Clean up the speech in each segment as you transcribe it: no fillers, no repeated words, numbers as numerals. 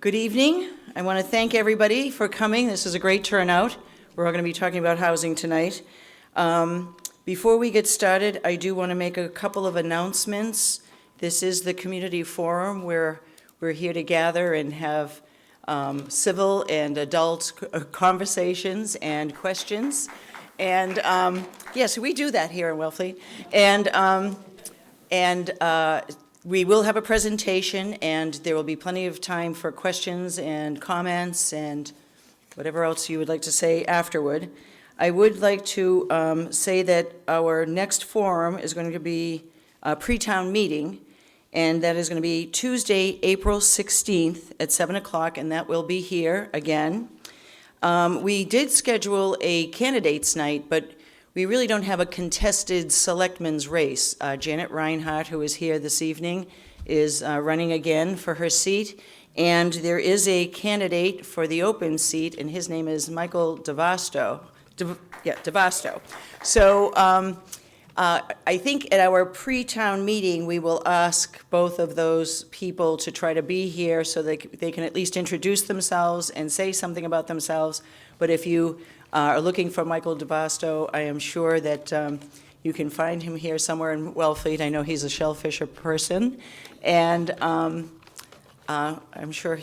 Good evening. I want to thank everybody for coming. This is a great turnout. We're all going to be talking about housing tonight. Before we get started, I do want to make a couple of announcements. This is the community forum where we're here to gather and have civil and adult conversations and questions. And yes, we do that here in Wellfleet. We will have a presentation, and there will be plenty of time for questions and comments and whatever else you would like to say afterward. I would like to say that our next forum is going to be a pre-town meeting, and that is going to be Tuesday, April 16th at 7 o'clock, and that will be here again. We did schedule a candidates night, but we really don't have a contested selectmen's race. Janet Reinhardt, who is here this evening, is running again for her seat. And there is a candidate for the open seat, and his name is Michael DeVasto. DeVasto. So I think at our pre-town meeting, we will ask both of those people to try to be here so they can at least introduce themselves and say something about themselves. But if you are looking for Michael DeVasto, I am sure that you can find him here somewhere in Wellfleet. I know he's a shellfisher person, and I'm sure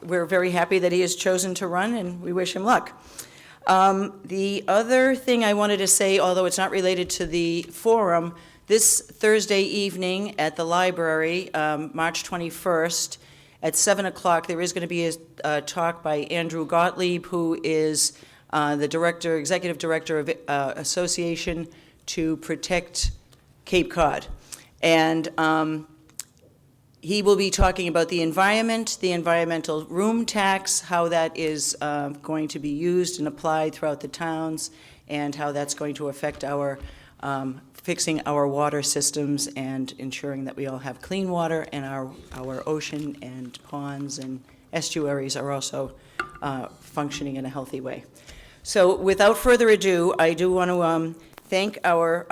we're very happy that he has chosen to run, and we wish him luck. The other thing I wanted to say, although it's not related to the forum, this Thursday evening at the library, March 21st, at 7 o'clock, there is going to be a talk by Andrew Gottlieb, who is the executive director of Association to Protect Cape Cod. And he will be talking about the environment, the environmental room tax, how that is going to be used and applied throughout the towns, and how that's going to affect our fixing our water systems and ensuring that we all have clean water, and our ocean and ponds and estuaries are also functioning in a healthy way. So without further ado, I do want to thank our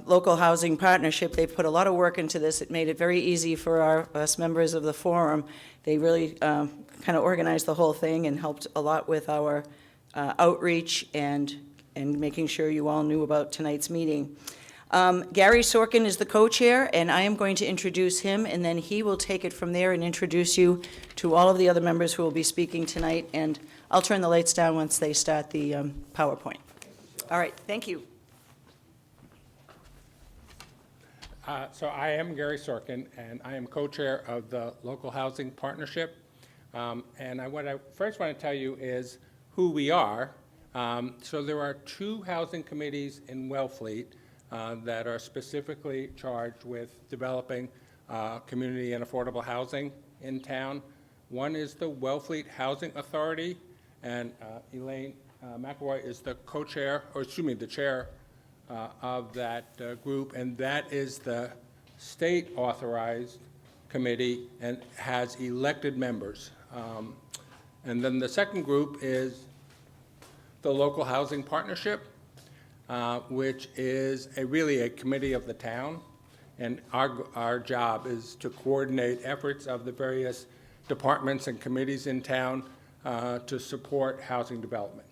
local housing partnership. They've put a lot of work into this. It made it very easy for us members of the forum. They really kind of organized the whole thing and helped a lot with our outreach and making sure you all knew about tonight's meeting. Gary Sorkin is the co-chair, and I am going to introduce him, and then he will take it from there and introduce you to all of the other members who will be speaking tonight, and I'll turn the lights down once they start the PowerPoint. All right, thank you. So I am Gary Sorkin, and I am co-chair of the Local Housing Partnership. What I first want to tell you is who we are. So there are two housing committees in Wellfleet that are specifically charged with developing community and affordable housing in town. One is the Wellfleet Housing Authority, and Elaine McElroy is the co-chair, or excuse me, the chair of that group, and that is the state-authorized committee and has elected members. And then the second group is the Local Housing Partnership, which is really a committee of the town, and our job is to coordinate efforts of the various departments and committees in town to support housing development.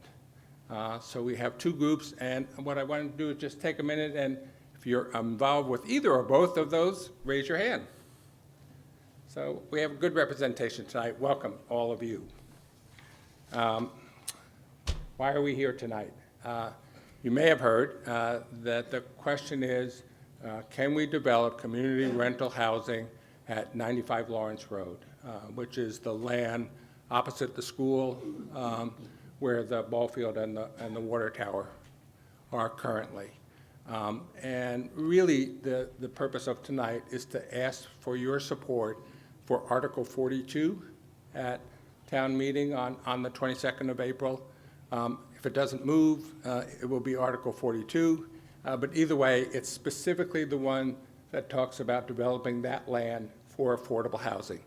So we have two groups, and what I want to do is just take a minute, and if you're involved with either or both of those, raise your hand. So we have a good representation tonight. Welcome, all of you. Why are we here tonight? You may have heard that the question is, can we develop community rental housing at 95 Lawrence Road, which is the land opposite the school where the ball field and the water tower are currently. And really, the purpose of tonight is to ask for your support for Article 42 at town meeting on the 22nd of April. If it doesn't move, it will be Article 42. But either way, it's specifically the one that talks about developing that land for affordable housing.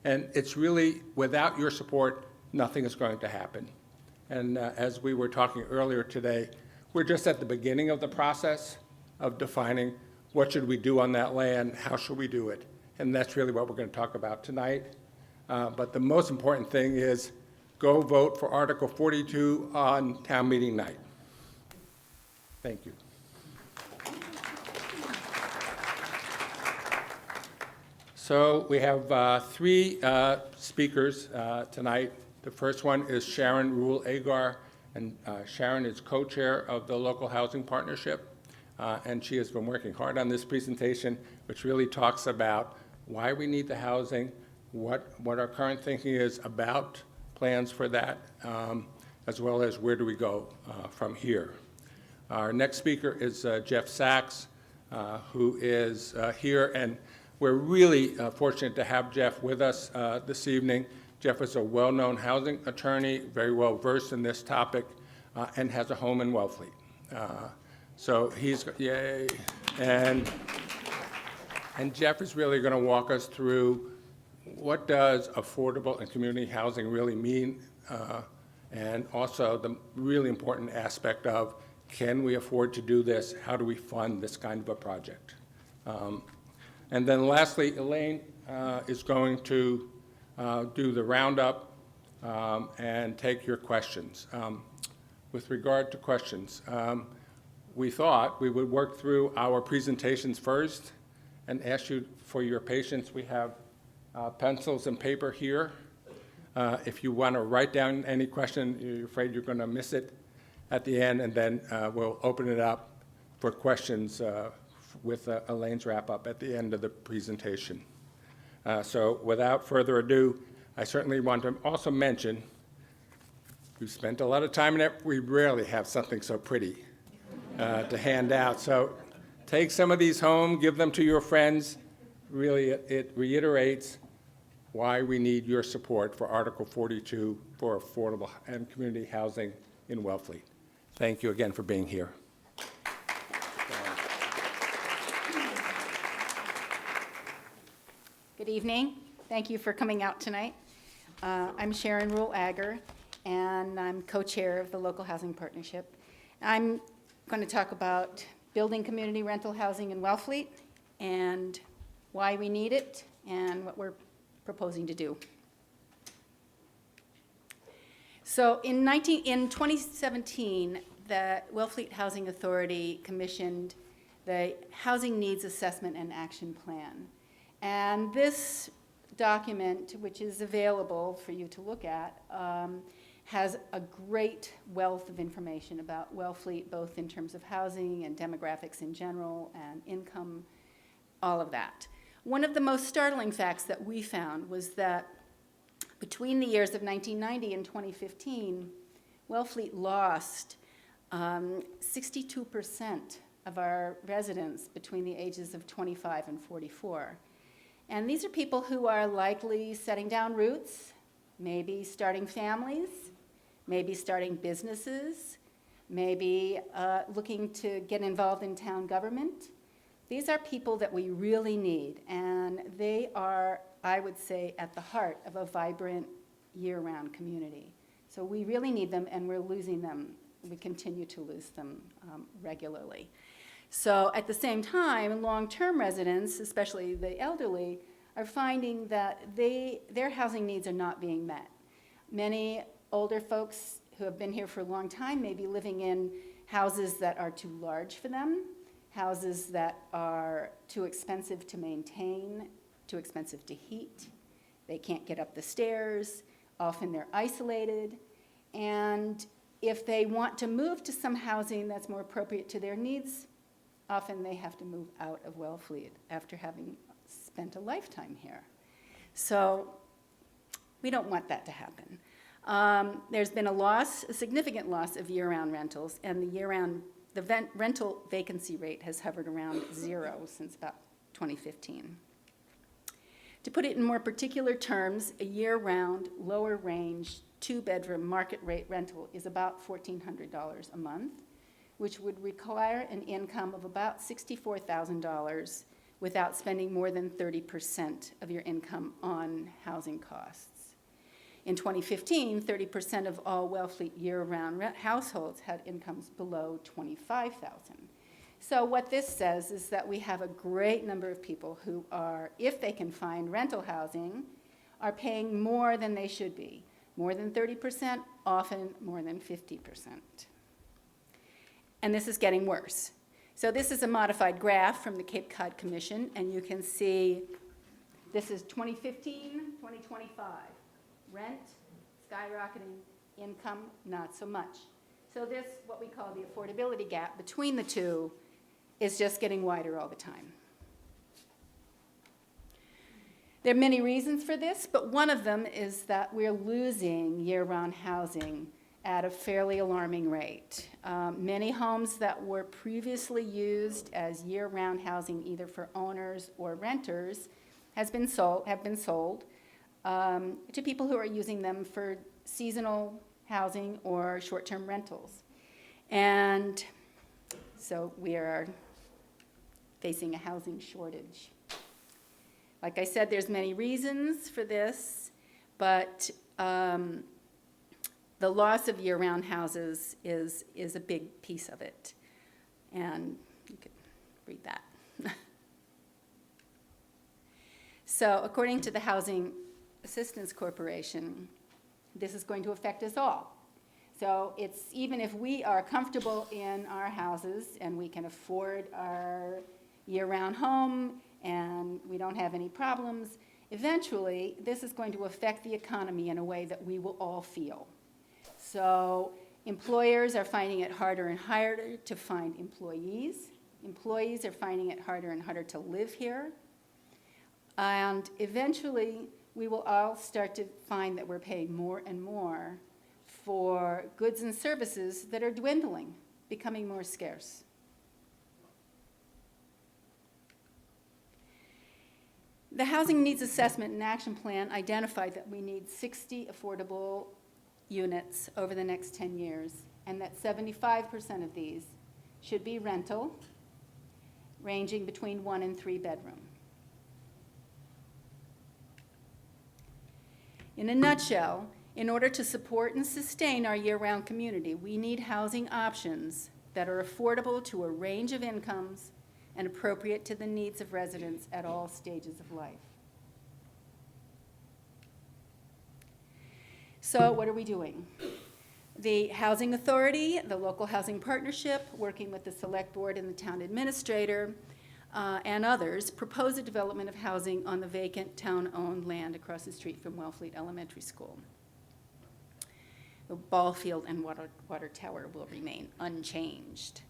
And it's really, without your support, nothing is going to happen. And as we were talking earlier today, we're just at the beginning of the process of defining what should we do on that land, how should we do it. And that's really what we're going to talk about tonight. But the most important thing is go vote for Article 42 on town meeting night. Thank you. So we have three speakers tonight. The first one is Sharon Rule Agar, and Sharon is co-chair of the Local Housing Partnership, and she has been working hard on this presentation, which really talks about why we need the housing, what our current thinking is about plans for that, as well as where do we go from here. Our next speaker is Jeff Sachs, who is here, and we're really fortunate to have Jeff with us this evening. Jeff is a well-known housing attorney, very well versed in this topic, and has a home in Wellfleet. So he's, yay. And Jeff is really going to walk us through what does affordable and community housing really mean, and also the really important aspect of, can we afford to do this? How do we fund this kind of a project? And then lastly, Elaine is going to do the roundup and take your questions. With regard to questions, we thought we would work through our presentations first and ask you for your patience. We have pencils and paper here. If you want to write down any question, you're afraid you're going to miss it at the end, and then we'll open it up for questions with Elaine's wrap-up at the end of the presentation. So without further ado, I certainly want to also mention, we've spent a lot of time in it. We rarely have something so pretty to hand out. So take some of these home, give them to your friends. Really, it reiterates why we need your support for Article 42 for affordable and community housing in Wellfleet. Thank you again for being here. Good evening. Thank you for coming out tonight. I'm Sharon Rule Agar, and I'm co-chair of the Local Housing Partnership. I'm going to talk about building community rental housing in Wellfleet and why we need it and what we're proposing to do. So in 2017, the Wellfleet Housing Authority commissioned the Housing Needs Assessment and Action Plan. And this document, which is available for you to look at, has a great wealth of information about Wellfleet, both in terms of housing and demographics in general and income, all of that. One of the most startling facts that we found was that between the years of 1990 and 2015, Wellfleet lost 62% of our residents between the ages of 25 and 44. And these are people who are likely setting down roots, maybe starting families, maybe starting businesses, maybe looking to get involved in town government. These are people that we really need, and they are, I would say, at the heart of a vibrant year-round community. So we really need them, and we're losing them. We continue to lose them regularly. So at the same time, long-term residents, especially the elderly, are finding that their housing needs are not being met. Many older folks who have been here for a long time may be living in houses that are too large for them, houses that are too expensive to maintain, too expensive to heat. They can't get up the stairs. Often they're isolated. And if they want to move to some housing that's more appropriate to their needs, often they have to move out of Wellfleet after having spent a lifetime here. So we don't want that to happen. There's been a significant loss of year-round rentals, and the rental vacancy rate has hovered around 0 since about 2015. To put it in more particular terms, a year-round, lower range, 2-bedroom market rate rental is about $1,400 a month, which would require an income of about $64,000 without spending more than 30% of your income on housing costs. In 2015, 30% of all Wellfleet year-round households had incomes below $25,000. So what this says is that we have a great number of people who are, if they can find rental housing, are paying more than they should be. More than 30%, often more than 50%. And this is getting worse. So this is a modified graph from the Cape Cod Commission, and you can see this is 2015, 2025. Rent, skyrocketing, income, not so much. So this, what we call the affordability gap between the two, is just getting wider all the time. There are many reasons for this, but one of them is that we're losing year-round housing at a fairly alarming rate. Many homes that were previously used as year-round housing, either for owners or renters, have been sold to people who are using them for seasonal housing or short-term rentals. And so we are facing a housing shortage. Like I said, there's many reasons for this, but the loss of year-round houses is a big piece of it. And you could read that. So according to the Housing Assistance Corporation, this is going to affect us all. So it's even if we are comfortable in our houses and we can afford our year-round home and we don't have any problems, eventually this is going to affect the economy in a way that we will all feel. So employers are finding it harder and harder to find employees. Employees are finding it harder and harder to live here. And eventually we will all start to find that we're paying more and more for goods and services that are dwindling, becoming more scarce. The Housing Needs Assessment and Action Plan identified that we need 60 affordable units over the next 10 years, and that 75% of these should be rental, ranging between 1 and 3 bedroom. In a nutshell, in order to support and sustain our year-round community, we need housing options that are affordable to a range of incomes and appropriate to the needs of residents at all stages of life. So what are we doing? The Housing Authority, the Local Housing Partnership, working with the Select Board and the Town Administrator, and others, propose a development of housing on the vacant town-owned land across the street from Wellfleet Elementary School. The ball field and water tower will remain unchanged.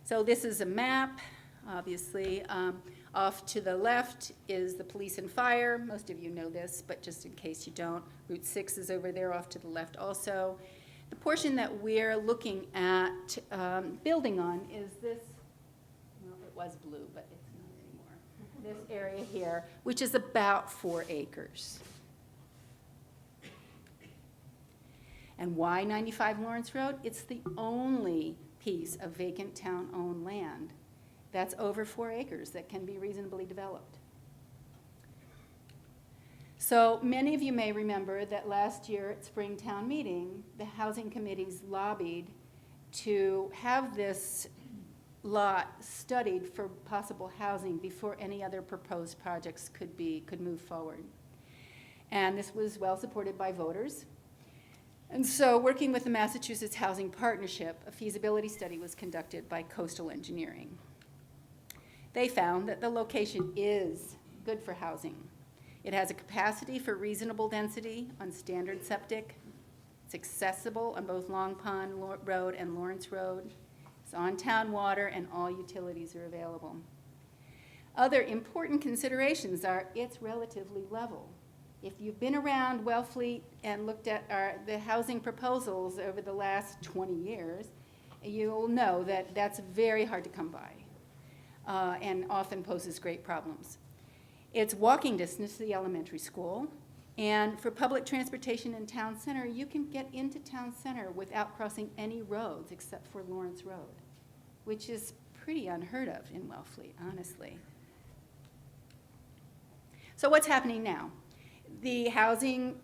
So this is a map, obviously. Off to the left is the police and fire. Most of you know this, but just in case you don't, Route 6 is over there off to the left also. The portion that we're looking at building on is this, well, it was blue, but it's not anymore. This area here, which is about 4 acres. And why 95 Lawrence Road? It's the only piece of vacant town-owned land that's over 4 acres that can be reasonably developed. So many of you may remember that last year at Spring Town Meeting, the housing committees lobbied to have this lot studied for possible housing before any other proposed projects could move forward. And this was well supported by voters. And so, working with the Massachusetts Housing Partnership, a feasibility study was conducted by Coastal Engineering. They found that the location is good for housing. It has a capacity for reasonable density on standard septic. It's accessible on both Long Pond Road and Lawrence Road. It's on town water and all utilities are available. Other important considerations are it's relatively level. If you've been around Wellfleet and looked at the housing proposals over the last 20 years, you'll know that that's very hard to come by and often poses great problems. It's walking distance to the elementary school, and for public transportation in town center, you can get into town center without crossing any roads except for Lawrence Road, which is pretty unheard of in Wellfleet, honestly. So what's happening now? The Housing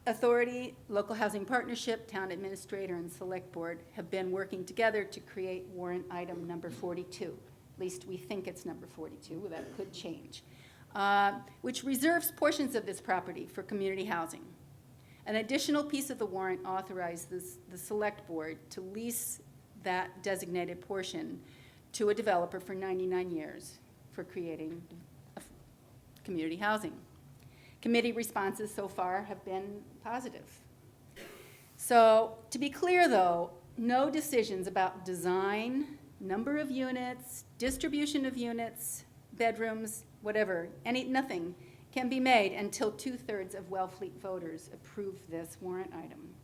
Authority, Local Housing Partnership, Town Administrator, and Select Board have been working together to create warrant item number 42. At least we think it's number 42, well, that could change. which reserves portions of this property for community housing. An additional piece of the warrant authorizes the select board to lease that designated portion to a developer for 99 years for creating community housing. Committee responses so far have been positive. So, to be clear though, no decisions about design, number of units, distribution of units, bedrooms, whatever, nothing can be made until 2/3 of Wellfleet voters approve this warrant item.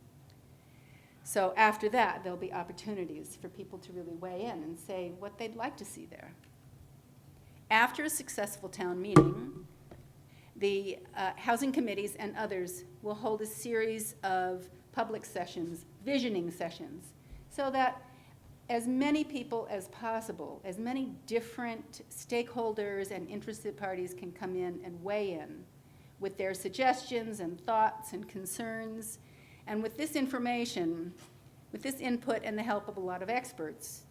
So after that, there'll be opportunities for people to really weigh in and say what they'd like to see there. After a successful town meeting, the housing committees and others will hold a series of public sessions, visioning sessions, so that as many people as possible, as many different stakeholders and interested parties can come in and weigh in with their suggestions and thoughts and concerns. And with this information, with this input and the help of a lot of experts,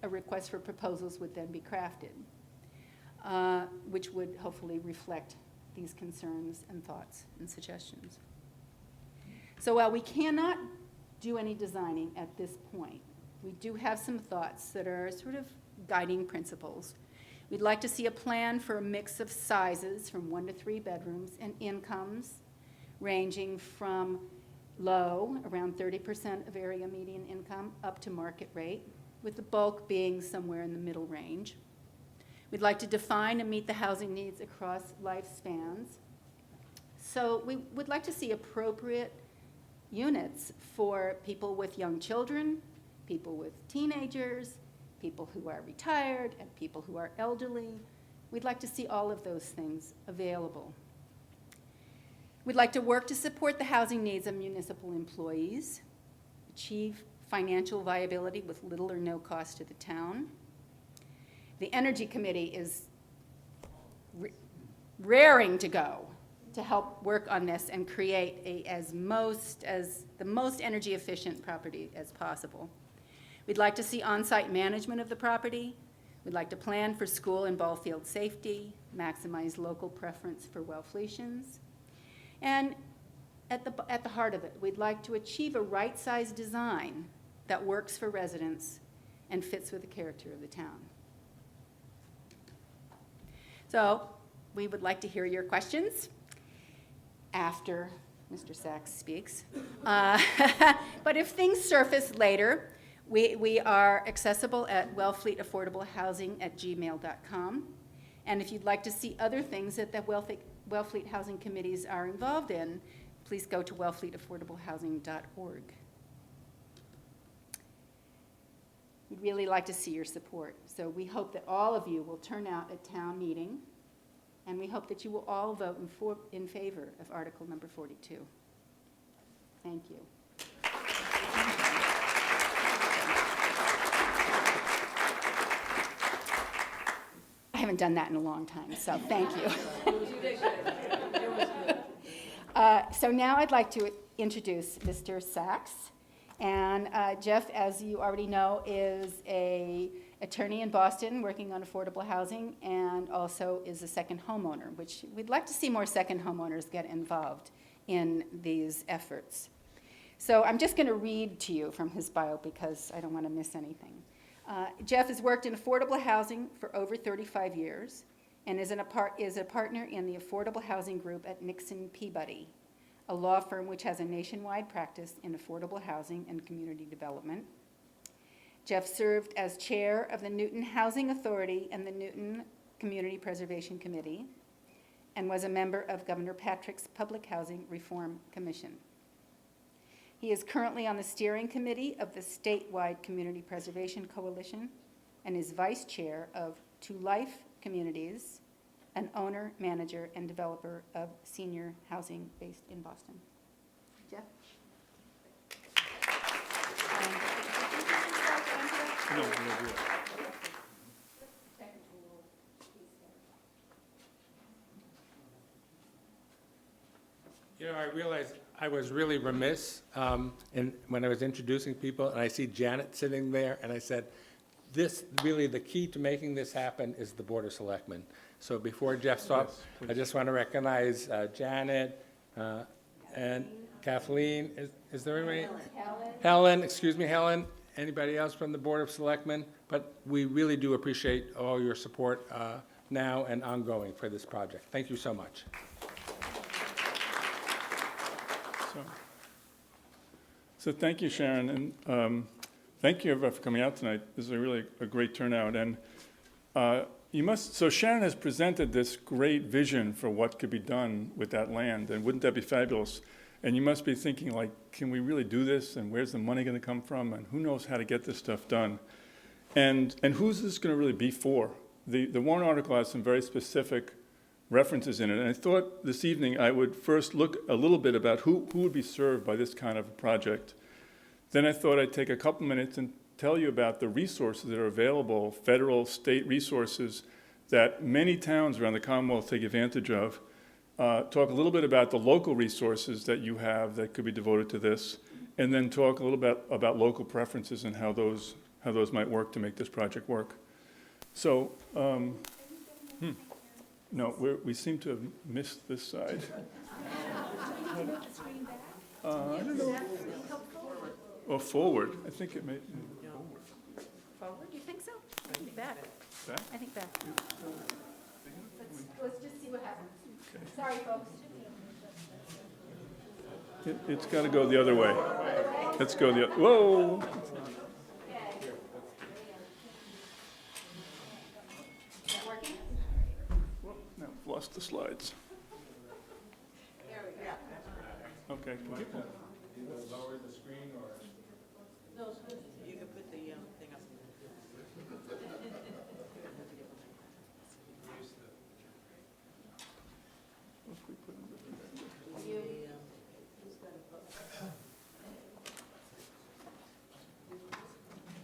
a request for proposals would then be crafted, which would hopefully reflect these concerns and thoughts and suggestions. So while we cannot do any designing at this point, we do have some thoughts that are sort of guiding principles. We'd like to see a plan for a mix of sizes from 1 to 3 bedrooms and incomes ranging from low, around 30% of area median income, up to market rate, with the bulk being somewhere in the middle range. We'd like to define and meet the housing needs across lifespans. So we would like to see appropriate units for people with young children, people with teenagers, people who are retired, and people who are elderly. We'd like to see all of those things available. We'd like to work to support the housing needs of municipal employees, achieve financial viability with little or no cost to the town. The Energy Committee is raring to go to help work on this and create the most energy efficient property as possible. We'd like to see on-site management of the property. We'd like to plan for school and ball field safety, maximize local preference for Wellfletians. And at the heart of it, we'd like to achieve a right-sized design that works for residents and fits with the character of the town. So we would like to hear your questions after Mr. Sachs speaks. But if things surface later, we are accessible at wellfleetaffordablehousing@gmail.com. And if you'd like to see other things that the Wellfleet housing committees are involved in, please go to wellfleetaffordablehousing.org. We'd really like to see your support. So we hope that all of you will turn out at town meeting, and we hope that you will all vote in favor of Article number 42. Thank you. I haven't done that in a long time, so thank you. So now I'd like to introduce Mr. Sachs. And Jeff, as you already know, is an attorney in Boston working on affordable housing and also is a second homeowner, which we'd like to see more second homeowners get involved in these efforts. So I'm just going to read to you from his bio because I don't want to miss anything. Jeff has worked in affordable housing for over 35 years and is a partner in the Affordable Housing Group at Nixon Peabody, a law firm which has a nationwide practice in affordable housing and community development. Jeff served as chair of the Newton Housing Authority and the Newton Community Preservation Committee and was a member of Governor Patrick's Public Housing Reform Commission. He is currently on the steering committee of the statewide Community Preservation Coalition and is vice chair of To Life Communities, an owner, manager, and developer of senior housing based in Boston. Jeff? You know, I realized I was really remiss when I was introducing people, and I see Janet sitting there, and I said, this, really, the key to making this happen is the Board of Selectmen. So before Jeff stops, I just want to recognize Janet and Kathleen. Is there anybody? Helen, excuse me, Helen. Anybody else from the Board of Selectmen? But we really do appreciate all your support now and ongoing for this project. Thank you so much. So thank you, Sharon, and thank you everyone for coming out tonight. This is really a great turnout, and so Sharon has presented this great vision for what could be done with that land, and wouldn't that be fabulous? And you must be thinking, like, can we really do this, and where's the money going to come from, and who knows how to get this stuff done? And who's this going to really be for? The warrant article has some very specific references in it, and I thought this evening I would first look a little bit about who would be served by this kind of a project. Then I thought I'd take a couple minutes and tell you about the resources that are available, federal, state resources that many towns around the Commonwealth take advantage of. Talk a little bit about the local resources that you have that could be devoted to this, and then talk a little bit about local preferences and how those might work to make this project work. So, no, we seem to have missed this side. I don't know. Or forward. I think it may. Forward, you think so? I think back. Back? I think back. Let's just see what happens. Okay. Sorry, folks. It's got to go the other way. Let's go the other. Whoa! Is that working? No, lost the slides. There we go. Okay. Can people? Lower the screen or? You can put the thing up.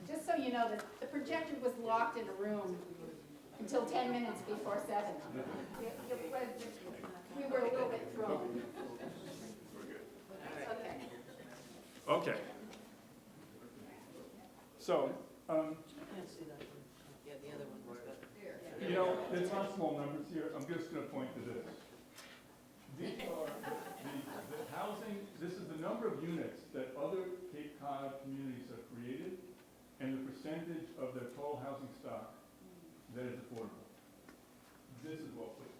Just so you know, the projector was locked in a room until 10 minutes before 7. We were a little bit thrown. Okay. Okay. So, Yeah, the other one was better. you know, there's not small numbers here. I'm just going to point to this. These are the housing, this is the number of units that other Cape Cod communities have created and the percentage of their total housing stock that is affordable. This is Wellfleet.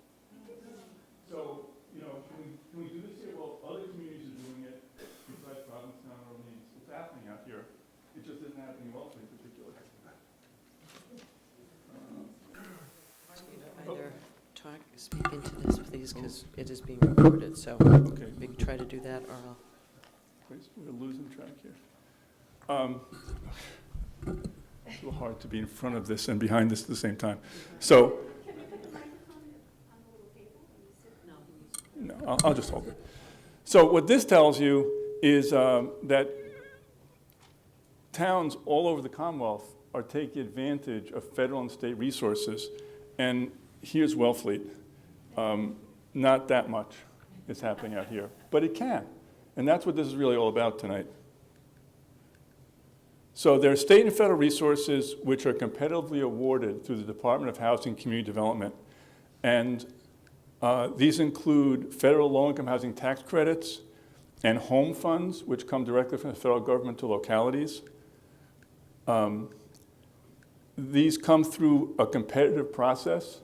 So, you know, can we do this here? Well, other communities are doing it besides Provincetown or Orleans. It's happening out here. It just isn't happening in Wellfleet particularly. Either speak into this, please, because it is being recorded, so Okay. we can try to do that, or I'll. Please, we're losing track here. It's a little hard to be in front of this and behind this at the same time. So, no, I'll just hold it. So what this tells you is that towns all over the Commonwealth are taking advantage of federal and state resources, and here's Wellfleet. Not that much is happening out here, but it can, and that's what this is really all about tonight. So there are state and federal resources which are competitively awarded through the Department of Housing and Community Development, and these include federal low-income housing tax credits and home funds, which come directly from the federal government to localities. These come through a competitive process,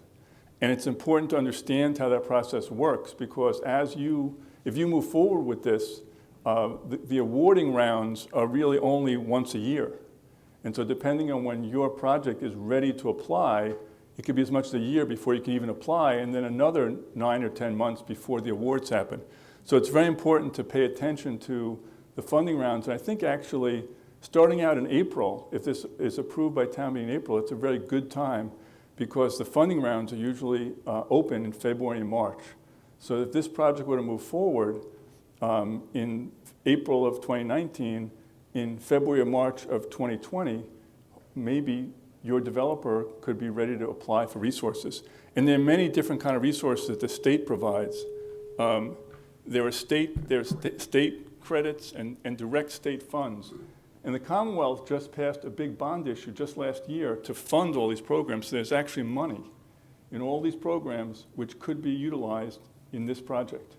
and it's important to understand how that process works, because if you move forward with this, the awarding rounds are really only once a year. And so depending on when your project is ready to apply, it could be as much as a year before you can even apply, and then another 9 or 10 months before the awards happen. So it's very important to pay attention to the funding rounds. And I think actually, starting out in April, if this is approved by town meeting in April, it's a very good time, because the funding rounds are usually open in February and March. So if this project were to move forward in April of 2019, in February or March of 2020, maybe your developer could be ready to apply for resources. And there are many different kind of resources that the state provides. There are state credits and direct state funds. And the Commonwealth just passed a big bond issue just last year to fund all these programs. So there's actually money in all these programs which could be utilized in this project.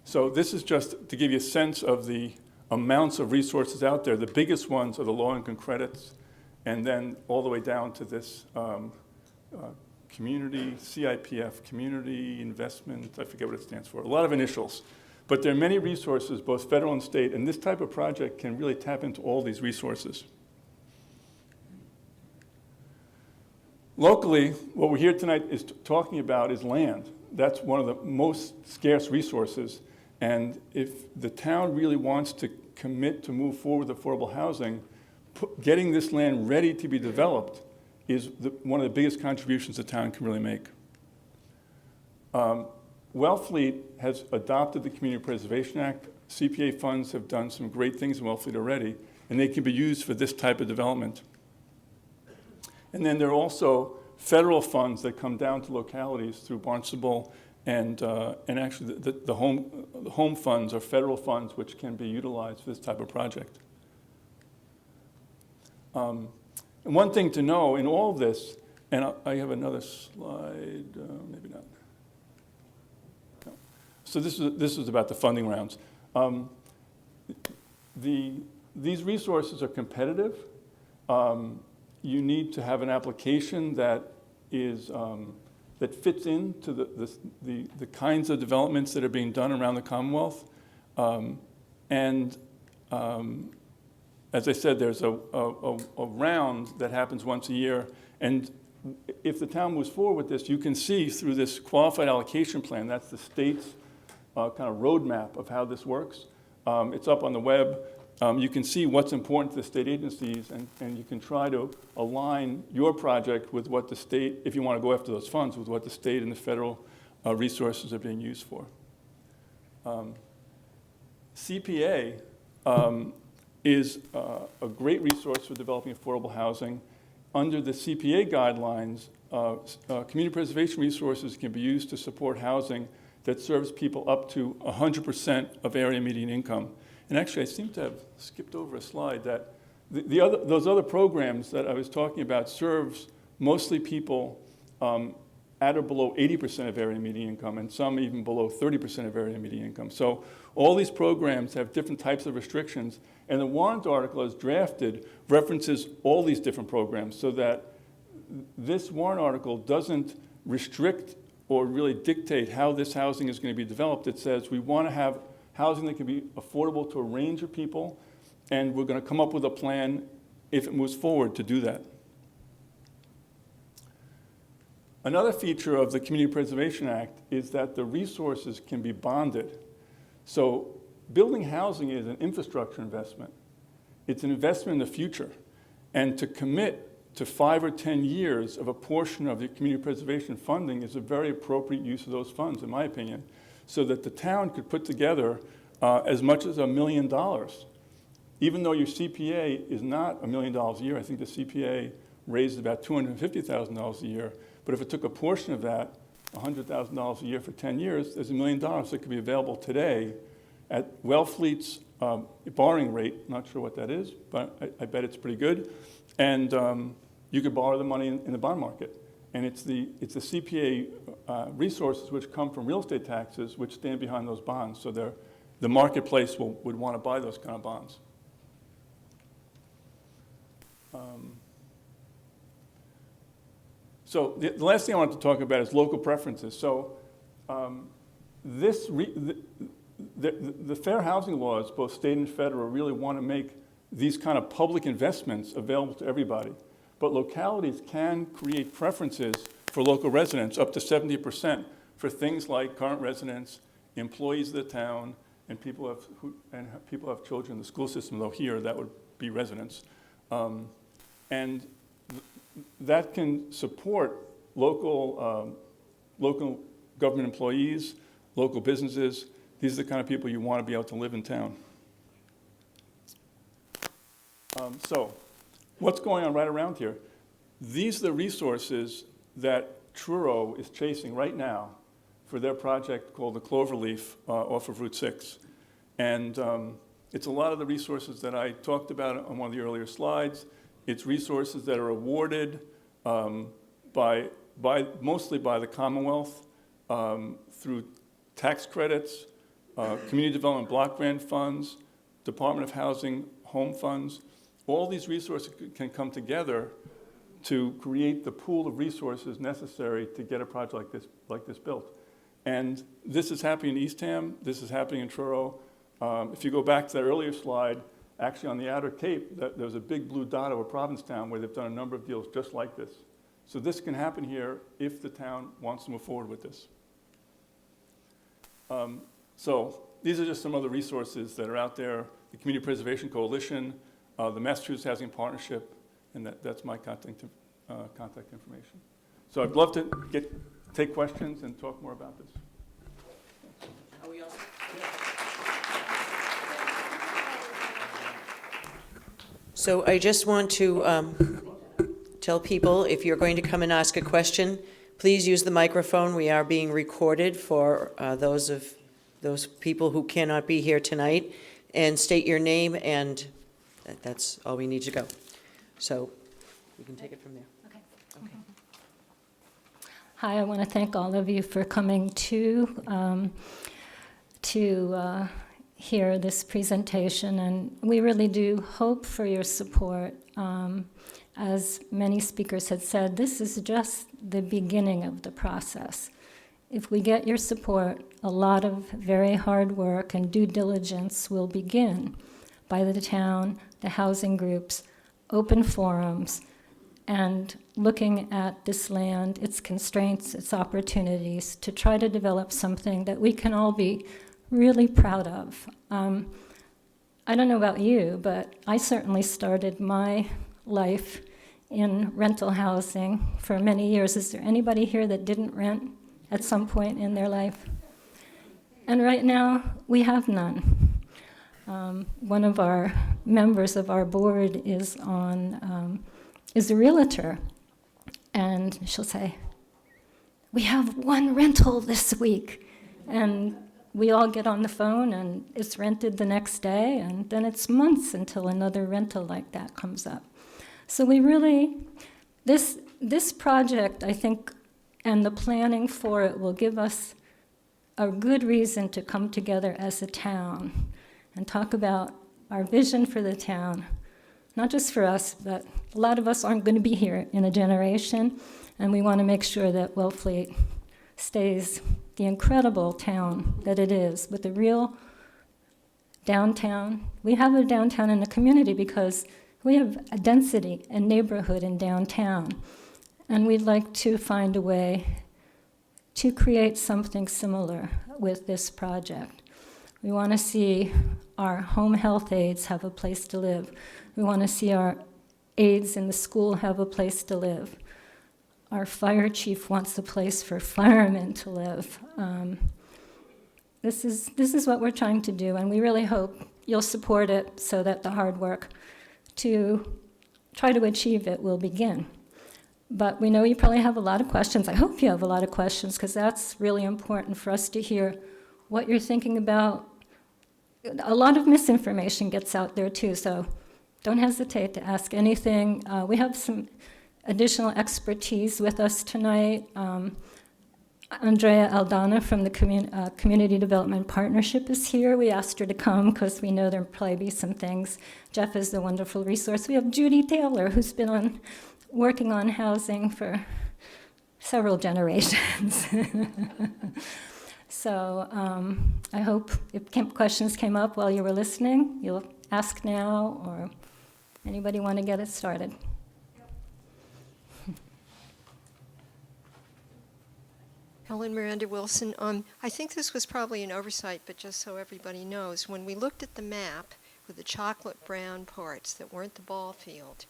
So this is just to give you a sense of the amounts of resources out there. The biggest ones are the low-income credits, and then all the way down to this community, CIPF, Community Investment, I forget what it stands for, a lot of initials. But there are many resources, both federal and state, and this type of project can really tap into all these resources. Locally, what we're here tonight is talking about is land. That's one of the most scarce resources. And if the town really wants to commit to move forward with affordable housing, getting this land ready to be developed is one of the biggest contributions the town can really make. Wellfleet has adopted the Community Preservation Act. CPA funds have done some great things in Wellfleet already, and they can be used for this type of development. And then there are also federal funds that come down to localities through Barnstable, and actually the home funds are federal funds which can be utilized for this type of project. And one thing to know in all of this, and I have another slide, maybe not. No. So this is about the funding rounds. These resources are competitive. You need to have an application that is that fits into the kinds of developments that are being done around the Commonwealth. As I said, there's a round that happens once a year, and if the town moves forward with this, you can see through this qualified allocation plan, that's the state's kind of roadmap of how this works. It's up on the web. You can see what's important to the state agencies, and you can try to align your project with what the state, if you want to go after those funds, with what the state and the federal resources are being used for. CPA is a great resource for developing affordable housing. Under the CPA guidelines, community preservation resources can be used to support housing that serves people up to 100% of area median income. And actually, I seem to have skipped over a slide that those other programs that I was talking about serves mostly people at or below 80% of area median income, and some even below 30% of area median income. So all these programs have different types of restrictions, and the warrant article as drafted references all these different programs so that this warrant article doesn't restrict or really dictate how this housing is going to be developed. It says we want to have housing that can be affordable to a range of people, and we're going to come up with a plan, if it moves forward, to do that. Another feature of the Community Preservation Act is that the resources can be bonded. So building housing is an infrastructure investment. It's an investment in the future. And to commit to 5 or 10 years of a portion of the community preservation funding is a very appropriate use of those funds, in my opinion, so that the town could put together as much as $1 million. Even though your CPA is not $1 million a year, I think the CPA raised about $250,000 a year, but if it took a portion of that, $100,000 a year for 10 years, there's $1 million that could be available today at Wellfleet's borrowing rate. Not sure what that is, but I bet it's pretty good. And you could borrow the money in the bond market. And it's the CPA resources which come from real estate taxes which stand behind those bonds. So the marketplace would want to buy those kind of bonds. So the last thing I want to talk about is local preferences. So the fair housing laws, both state and federal, really want to make these kind of public investments available to everybody. But localities can create preferences for local residents, up to 70%, for things like current residents, employees of the town, and people who have children in the school system, though here that would be residents. And that can support local government employees, local businesses. These are the kind of people you want to be able to live in town. So what's going on right around here? These are the resources that Truro is chasing right now for their project called the Cloverleaf off of Route 6. And It's a lot of the resources that I talked about on one of the earlier slides. It's resources that are awarded mostly by the Commonwealth through tax credits, community development block grant funds, Department of Housing home funds. All these resources can come together to create the pool of resources necessary to get a project like this built. And this is happening in Eastham, this is happening in Truro. If you go back to that earlier slide, actually on the Outer Cape, there's a big blue dot over Provincetown where they've done a number of deals just like this. So this can happen here if the town wants to move forward with this. So these are just some other resources that are out there. The Community Preservation Coalition, the Massachusetts Housing Partnership, and that's my contact information. So I'd love to take questions and talk more about this. Are we all set? So I just want to tell people, if you're going to come and ask a question, please use the microphone. We are being recorded for those people who cannot be here tonight, and state your name, and that's all we need to go. So we can take it from there. Okay. Okay. Hi, I want to thank all of you for coming to hear this presentation, and we really do hope for your support. As many speakers had said, this is just the beginning of the process. If we get your support, a lot of very hard work and due diligence will begin by the town, the housing groups, open forums, and looking at this land, its constraints, its opportunities, to try to develop something that we can all be really proud of. I don't know about you, but I certainly started my life in rental housing for many years. Is there anybody here that didn't rent at some point in their life? And right now, we have none. One of our members of our board is a realtor, and she'll say, "We have one rental this week," and we all get on the phone, and it's rented the next day, and then it's months until another rental like that comes up. So we really, this project, I think, and the planning for it will give us a good reason to come together as a town and talk about our vision for the town, not just for us, but a lot of us aren't going to be here in a generation, and we want to make sure that Wellfleet stays the incredible town that it is, with a real downtown. We have a downtown in the community because we have a density and neighborhood in downtown, and we'd like to find a way to create something similar with this project. We want to see our home health aides have a place to live. We want to see our aides in the school have a place to live. Our fire chief wants a place for firemen to live. This is what we're trying to do, and we really hope you'll support it so that the hard work to try to achieve it will begin. But we know you probably have a lot of questions. I hope you have a lot of questions, because that's really important for us to hear what you're thinking about. A lot of misinformation gets out there too, so don't hesitate to ask anything. We have some additional expertise with us tonight. Andrea Aldana from the Community Development Partnership is here. We asked her to come because we know there'll probably be some things. Jeff is a wonderful resource. We have Judy Taylor, who's been working on housing for several generations. So I hope if questions came up while you were listening, you'll ask now, or anybody want to get it started? Helen Miranda Wilson. I think this was probably an oversight, but just so everybody knows, when we looked at the map with the chocolate brown parts that weren't the ball field,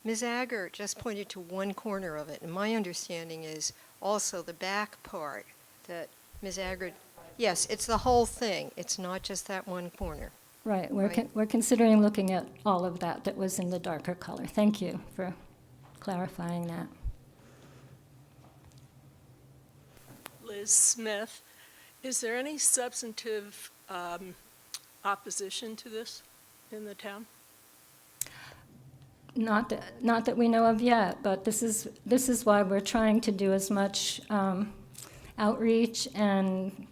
Ms. Agger just pointed to one corner of it, and my understanding is also the back part that Ms. Agger, yes, it's the whole thing. It's not just that one corner. Right, we're considering looking at all of that was in the darker color. Thank you for clarifying that. Liz Smith, is there any substantive opposition to this in the town? Not that we know of yet, but this is why we're trying to do as much outreach and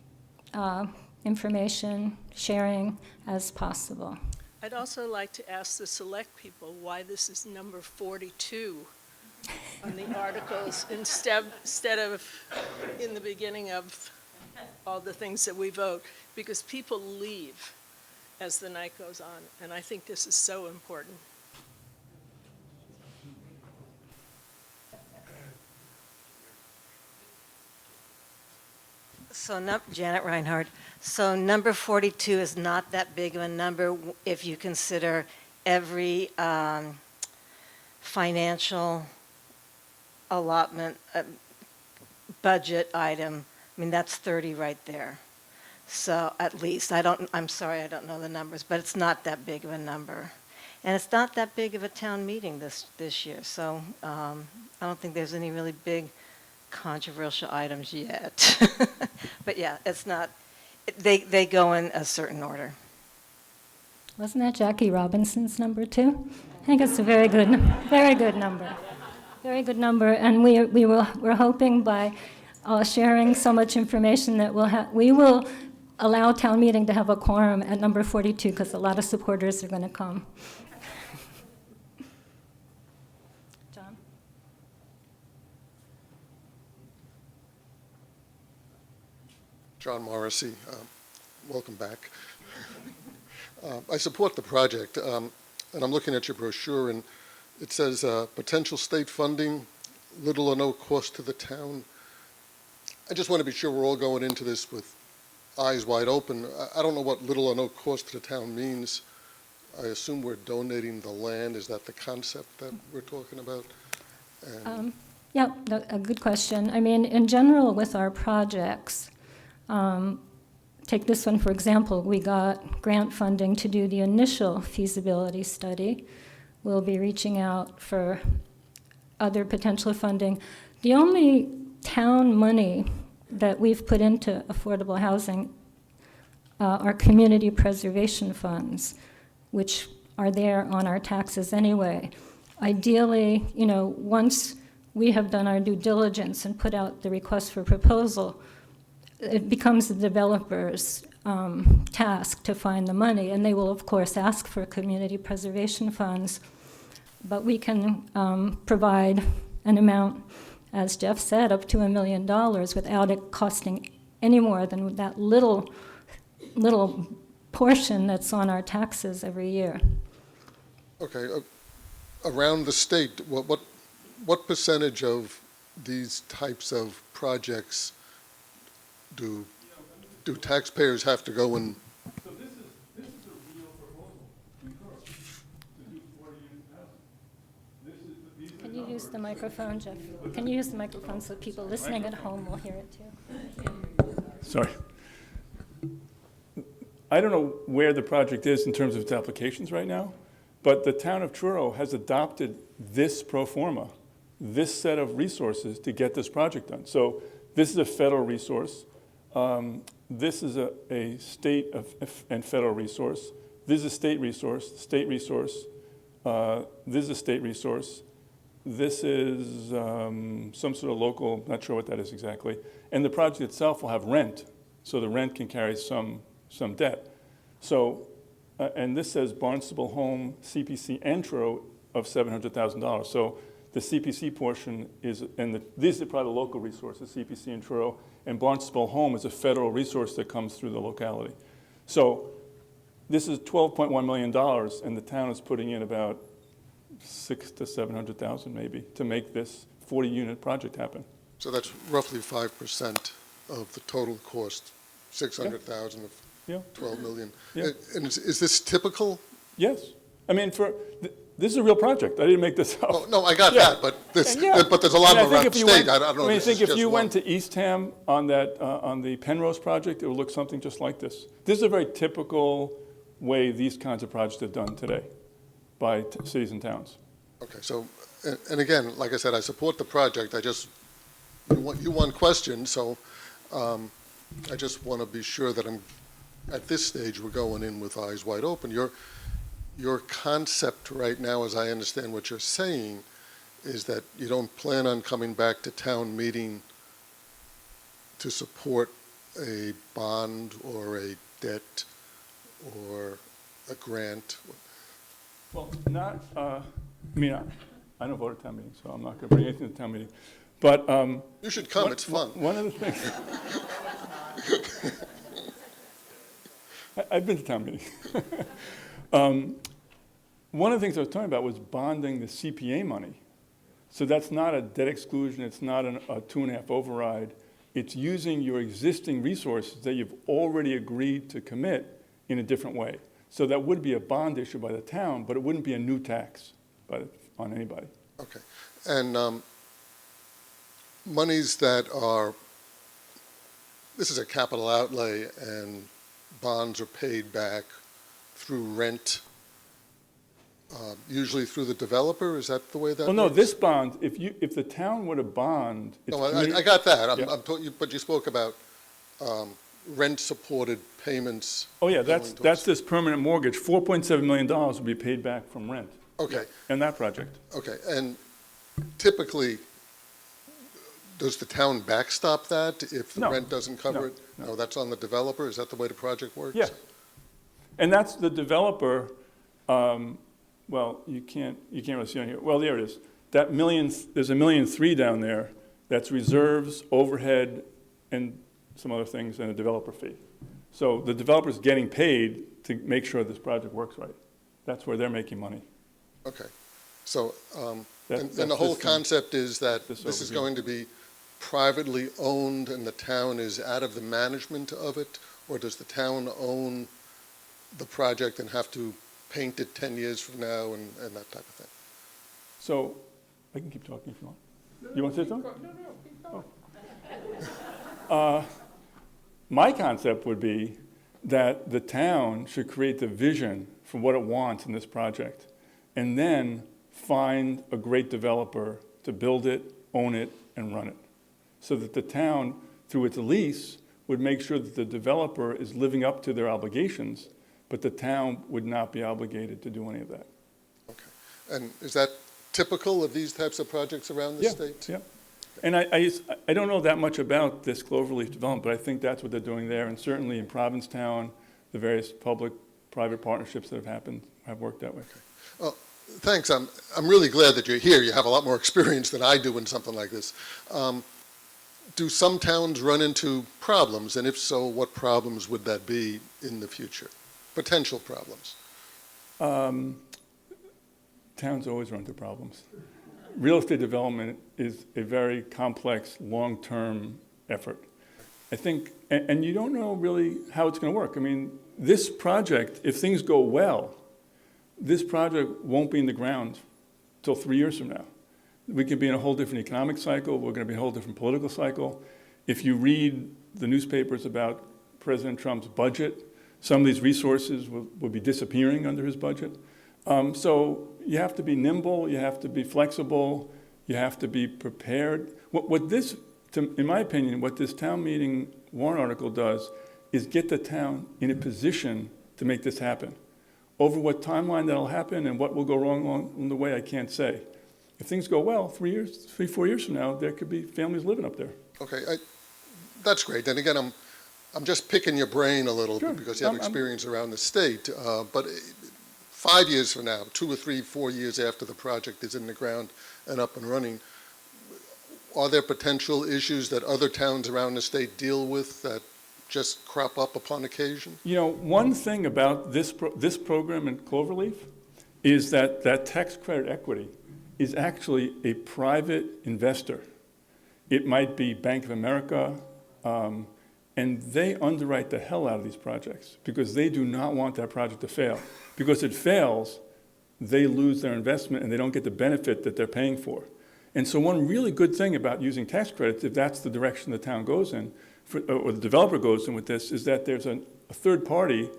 information sharing as possible. I'd also like to ask the select people why this is number 42 on the articles instead of in the beginning of all the things that we vote, because people leave as the night goes on, and I think this is so important. So, Janet Reinhardt, so number 42 is not that big of a number if you consider every financial allotment budget item. I mean, that's 30 right there. So at least, I'm sorry, I don't know the numbers, but it's not that big of a number. And it's not that big of a town meeting this year, so I don't think there's any really big controversial items yet. But yeah, it's not, they go in a certain order. Wasn't that Jackie Robinson's number too? I think it's a very good number. Very good number, and we're hoping by sharing so much information that we will allow town meeting to have a quorum at number 42 because a lot of supporters are going to come. John? John Morrissey, welcome back. I support the project, and I'm looking at your brochure, and it says potential state funding, little or no cost to the town. I just want to be sure we're all going into this with eyes wide open. I don't know what little or no cost to the town means. I assume we're donating the land. Is that the concept that we're talking about? Yeah, a good question. I mean, in general, with our projects, take this one, for example, we got grant funding to do the initial feasibility study. We'll be reaching out for other potential funding. The only town money that we've put into affordable housing are community preservation funds, which are there on our taxes anyway. Ideally, once we have done our due diligence and put out the request for proposal, it becomes the developer's task to find the money, and they will, of course, ask for community preservation funds. But we can provide an amount, as Jeff said, up to $1 million without it costing any more than that little portion that's on our taxes every year. Okay, around the state, what percentage of these types of projects do taxpayers have to go and? So this is a real proposal to do 40 unit housing. Can you use the microphone, Jeff? Can you use the microphone so people listening at home will hear it too? Sorry. I don't know where the project is in terms of its applications right now, but the town of Truro has adopted this pro forma, this set of resources to get this project done. So this is a federal resource. This is a state and federal resource. This is a state resource, this is a state resource. This is some sort of local, not sure what that is exactly. And the project itself will have rent, so the rent can carry some debt. So, and this says Barnstable Home, CPC, and Truro of $700,000. So the CPC portion is, and these are probably the local resources, CPC and Truro, and Barnstable Home is a federal resource that comes through the locality. So this is $12.1 million, and the town is putting in about $600,000 to $700,000 maybe to make this 40-unit project happen. So that's roughly 5% of the total cost, 600,000 of Yeah. 12 million. Yeah. And is this typical? Yes. I mean, this is a real project. I didn't make this up. Oh, no, I got Yeah. that, but there's a And lot I of think around if the you state. went- I don't know. I mean, I this think is if you just went one. to Eastham on that, on the Penrose project, it would look something just like this. This is a very typical way these kinds of projects are done today by cities and towns. Okay, so, and again, like I said, I support the project. I just, you won question, so I just want to be sure that I'm at this stage, we're going in with eyes wide open. Your concept right now, as I understand what you're saying, is that you don't plan on coming back to town meeting to support a bond or a debt or a grant. Well, not, I mean, I don't vote at town meeting, so I'm not going to bring anything to town meeting. But You should come, it's fun. one of the things, I've been to town meeting. One of the things I was talking about was bonding the CPA money. So that's not a debt exclusion, it's not a 2.5 override. It's using your existing resources that you've already agreed to commit in a different way. So that would be a bond issue by the town, but it wouldn't be a new tax on anybody. Okay. And monies that are, this is a capital outlay and bonds are paid back through rent, usually through the developer, is that the way that Well, no, works? this bond, if the town would have bond, it's No, I community- got that. Yeah. But you spoke about rent-supported payments. Oh, yeah, going that's towards- this permanent mortgage. $4.7 million will be paid back from rent Okay, in that project. okay. And typically, does the town backstop that if the No. rent doesn't cover No. it? No, that's on the developer? Is that the way the project works? Yeah. And that's the developer, well, you can't really see on here. Well, there it is. That there's $1.3 million down there. That's reserves, overhead, and some other things, and a developer fee. So the developer's getting paid to make sure this project works right. That's where they're making money. Okay. So, That's and the whole this thing. concept is that This this is overview. going to be privately owned and the town is out of the management of it? Or does the town own the project and have to paint it 10 years from now and that type of thing? So, I can keep talking if you want. You want to say something? No, keep going. My concept would be that the town should create the vision for what it wants in this project, and then find a great developer to build it, own it, and run it. So that the town, through its lease, would make sure that the developer is living up to their obligations, but the town would not be obligated to do any of that. Okay. And is that typical of these types of projects around the Yeah, state? yeah. And I don't know that much about this Cloverleaf development, but I think that's what they're doing there, and certainly in Provincetown, the various public-private partnerships that have happened have worked that way. Well, thanks. I'm really glad that you're here. You have a lot more experience than I do in something like this. Do some towns run into problems? And if so, what problems would that be in the future? Potential problems. Towns always run into problems. Real estate development is a very complex, long-term effort. I think, and you don't know really how it's going to work. I mean, this project, if things go well, this project won't be in the ground till 3 years from now. We could be in a whole different economic cycle. We're going to be in a whole different political cycle. If you read the newspapers about President Trump's budget, some of these resources will be disappearing under his budget. So you have to be nimble, you have to be flexible, you have to be prepared. In my opinion, what this town meeting warrant article does is get the town in a position to make this happen. Over what timeline that'll happen and what will go wrong along the way, I can't say. If things go well, 3, 4 years from now, there could be families living up there. Okay, that's great. And again, I'm just picking your brain a little Sure. bit because you have experience around the state. But 5 years from now, 2 or 3, 4 years after the project is in the ground and up and running, are there potential issues that other towns around the state deal with that just crop up upon occasion? You know, one thing about this program in Cloverleaf is that tax credit equity is actually a private investor. It might be Bank of America, and they underwrite the hell out of these projects because they do not want that project to fail. Because it fails, they lose their investment and they don't get the benefit that they're paying for. And so one really good thing about using tax credits, if that's the direction the town goes in, or the developer goes in with this, is that there's a third party,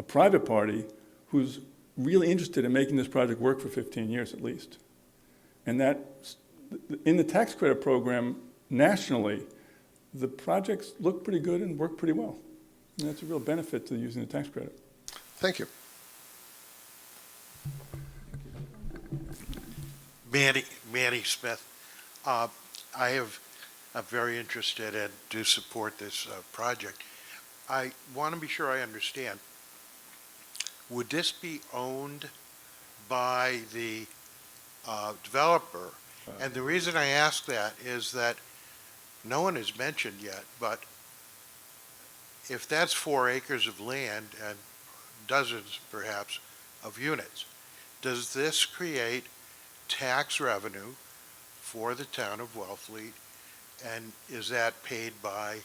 a private party, who's really interested in making this project work for 15 years at least. And that, in the tax credit program nationally, the projects look pretty good and work pretty well. And that's a real benefit to using the tax credit. Thank you. Manny Smith. I'm very interested and do support this project. I want to be sure I understand. Would this be owned by the developer? And the reason I ask that is that no one has mentioned yet, but if that's 4 acres of land and dozens perhaps of units, does this create tax revenue for the town of Wellfleet? And is that paid by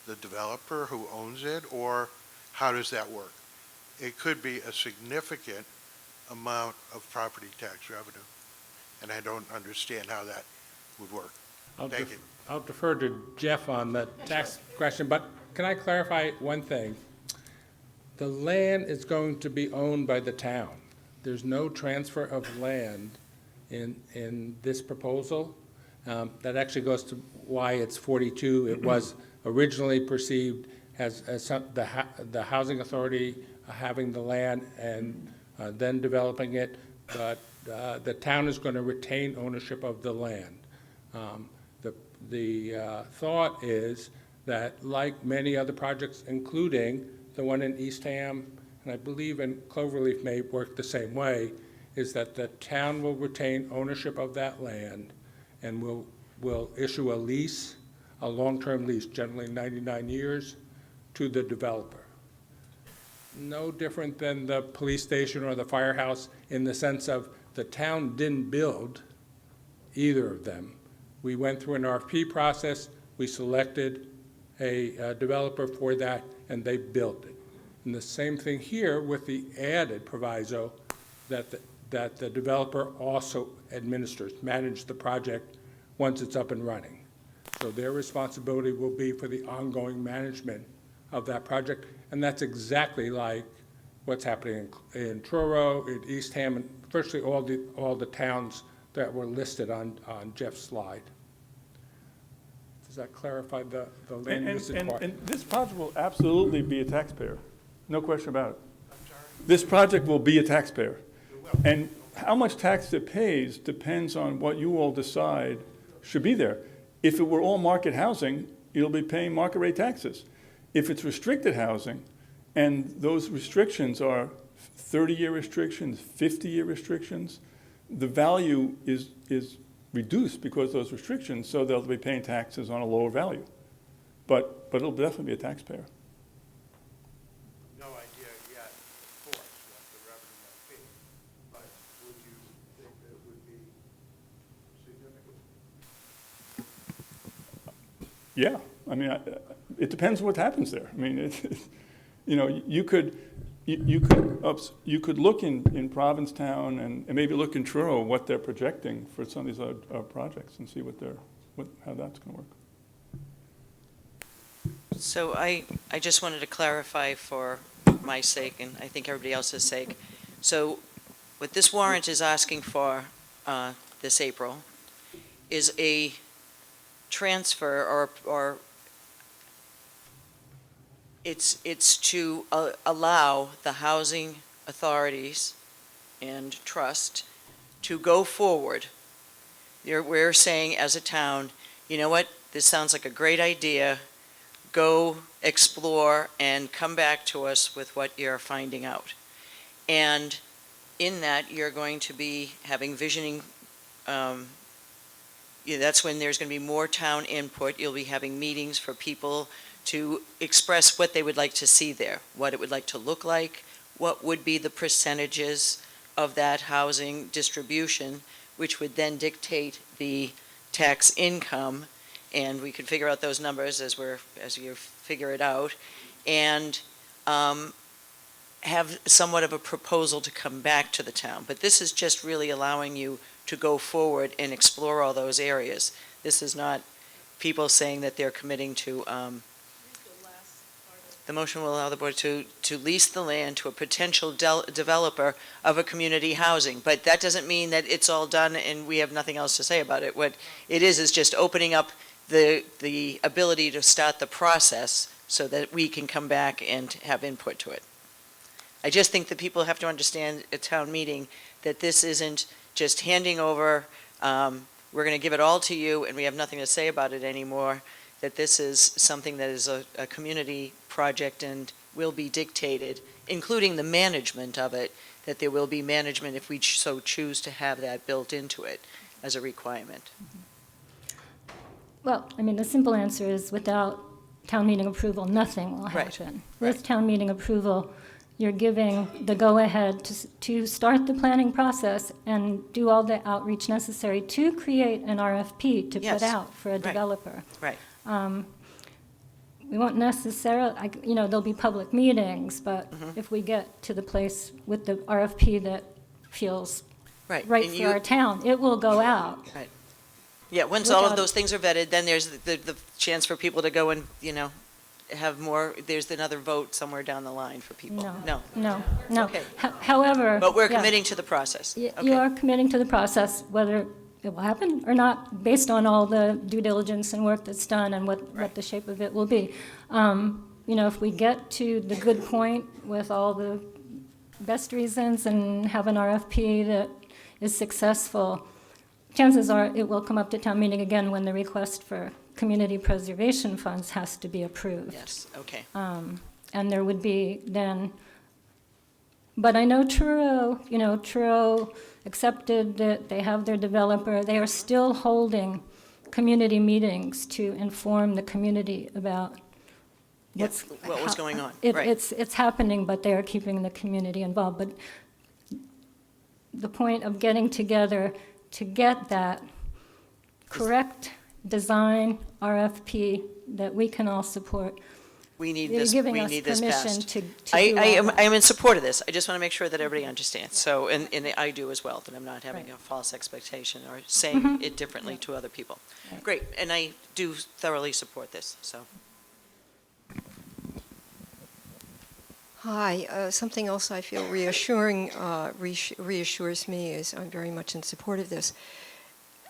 the developer who owns it, or how does that work? It could be a significant amount of property tax revenue, and I don't understand how that would work. Thank you. I'll defer to Jeff on the tax question, but can I clarify one thing? The land is going to be owned by the town. There's no transfer of land in this proposal. That actually goes to why it's 42. It was originally perceived as the housing authority having the land and then developing it, but the town is going to retain ownership of the land. The thought is that, like many other projects, including the one in Eastham, and I believe in Cloverleaf may work the same way, is that the town will retain ownership of that land and will issue a lease, a long-term lease, generally 99 years, to the developer. No different than the police station or the firehouse in the sense of the town didn't build either of them. We went through an RFP process, we selected a developer for that, and they built it. And the same thing here with the added proviso that the developer also manages the project once it's up and running. So their responsibility will be for the ongoing management of that project, and that's exactly like what's happening in Truro, in Eastham, and virtually all the towns that were listed on Jeff's slide. Does that clarify the land use part? And this project will absolutely be a taxpayer, no question about it. This project will be a taxpayer. And how much tax it pays depends on what you all decide should be there. If it were all market housing, it'll be paying market rate taxes. If it's restricted housing, and those restrictions are 30-year restrictions, 50-year restrictions, the value is reduced because of those restrictions, so they'll be paying taxes on a lower value. But it'll definitely be a taxpayer. No idea yet, of course, what the revenue might be, but would you think that it would be significant? Yeah, I mean, it depends what happens there. I mean, you know, you could look in Provincetown and maybe look in Truro what they're projecting for some of these other projects and see how that's going to work. So I just wanted to clarify for my sake, and I think everybody else's sake. So what this warrant is asking for this April is a transfer or it's to allow the housing authorities and trust to go forward. We're saying as a town, you know what, this sounds like a great idea, go explore and come back to us with what you're finding out. And in that, you're going to be having visioning, that's when there's going to be more town input. You'll be having meetings for people to express what they would like to see there, what it would like to look like, what would be the percentages of that housing distribution, which would then dictate the tax income, and we could figure out those numbers as you figure it out, and have somewhat of a proposal to come back to the town. But this is just really allowing you to go forward and explore all those areas. This is not people saying that they're committing to the motion will allow the board to lease the land to a potential developer of a community housing. But that doesn't mean that it's all done and we have nothing else to say about it. What it is just opening up the ability to start the process so that we can come back and have input to it. I just think that people have to understand at town meeting that this isn't just handing over, we're going to give it all to you and we have nothing to say about it anymore, that this is something that is a community project and will be dictated, including the management of it, that there will be management if we so choose to have that built into it as a requirement. Well, I mean, the simple answer is without town meeting approval, nothing will Right, happen. right. With town meeting approval, you're giving the go-ahead to start the planning process and do all the outreach necessary to create an RFP to Yes, put out for a right. developer. Right. We won't necessarily, there'll be public meetings, but Mm-hmm. if we get to the place with the RFP that feels Right. right And for you- our town, it will go out. Yeah, once all of Without- those things are vetted, then there's the chance for people to go and, have more, there's another vote somewhere down the line for people. No. Okay. However. But we're yeah, committing to the process. You Okay. are committing to the process, whether it will happen or not, based on all the due diligence and work that's done and what the shape of it will be. If we get to the good point with all the best reasons and have an RFP that is successful, chances are it will come up to town meeting again when the request for community preservation funds has to be approved. Yes, okay. And there would be then, but I know Truro accepted that they have their developer. They are still holding community meetings to inform the community about Yes, what was going on, right. It's happening, but they are keeping the community involved. But the point of getting together to get that correct design RFP that we can all support. We need You're this, giving we us need this permission passed. to I do all am, that. I am in support of this. I just want to make sure that everybody understands. So, and I do as well, that I'm not having Right. a false expectation or saying it differently to other people. Right. Great, and I do thoroughly support this, so. Hi, something else I feel reassures me is I'm very much in support of this.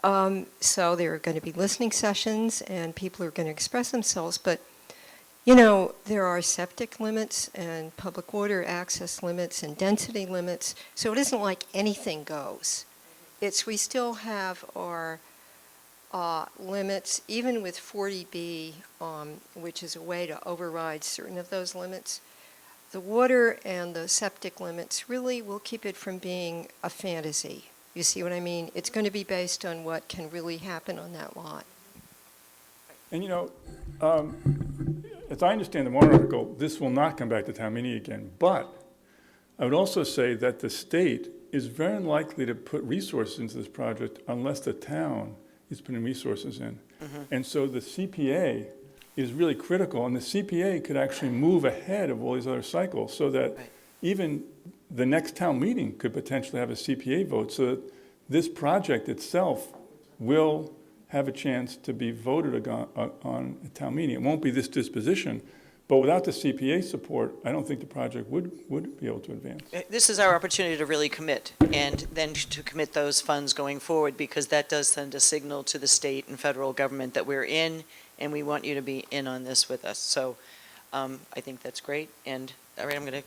So there are going to be listening sessions and people are going to express themselves, but there are septic limits and public water access limits and density limits, so it isn't like anything goes. We still have our limits, even with 40B, which is a way to override certain of those limits. The water and the septic limits really will keep it from being a fantasy. You see what I mean? It's going to be based on what can really happen on that lot. And as I understand the warrant article, this will not come back to town meeting again. But I would also say that the state is very unlikely to put resources into this project unless the town is putting resources in. And so the CPA is really critical, and the CPA could actually move ahead of all these other cycles so that Right. even the next town meeting could potentially have a CPA vote, so that this project itself will have a chance to be voted on at town meeting. It won't be this disposition, but without the CPA support, I don't think the project would be able to advance. This is our opportunity to really commit, and then to commit those funds going forward, because that does send a signal to the state and federal government that we're in, and we want you to be in on this with us. So I think that's great, and all right,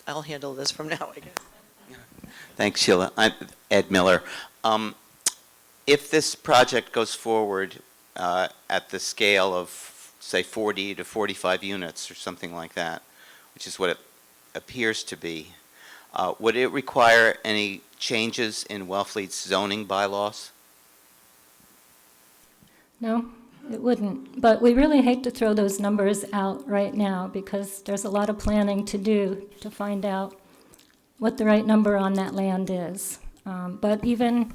I'll handle this from now, I guess. Thanks, Sheila. I'm Ed Miller. If this project goes forward at the scale of, say, 40 to 45 units or something like that, which is what it appears to be, would it require any changes in Wellfleet's zoning bylaws? No, it wouldn't. But we really hate to throw those numbers out right now because there's a lot of planning to do to find out what the right number on that land is. But even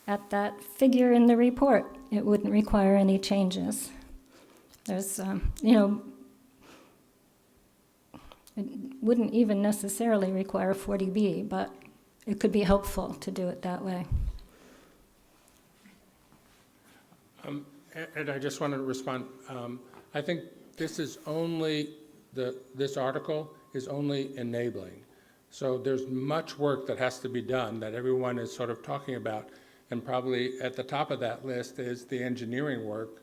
at that figure in the report, it wouldn't require any changes. There's, it wouldn't even necessarily require 40B, but it could be helpful to do it that way. And I just wanted to respond. I think this is only, this article is only enabling. So there's much work that has to be done that everyone is sort of talking about. And probably at the top of that list is the engineering work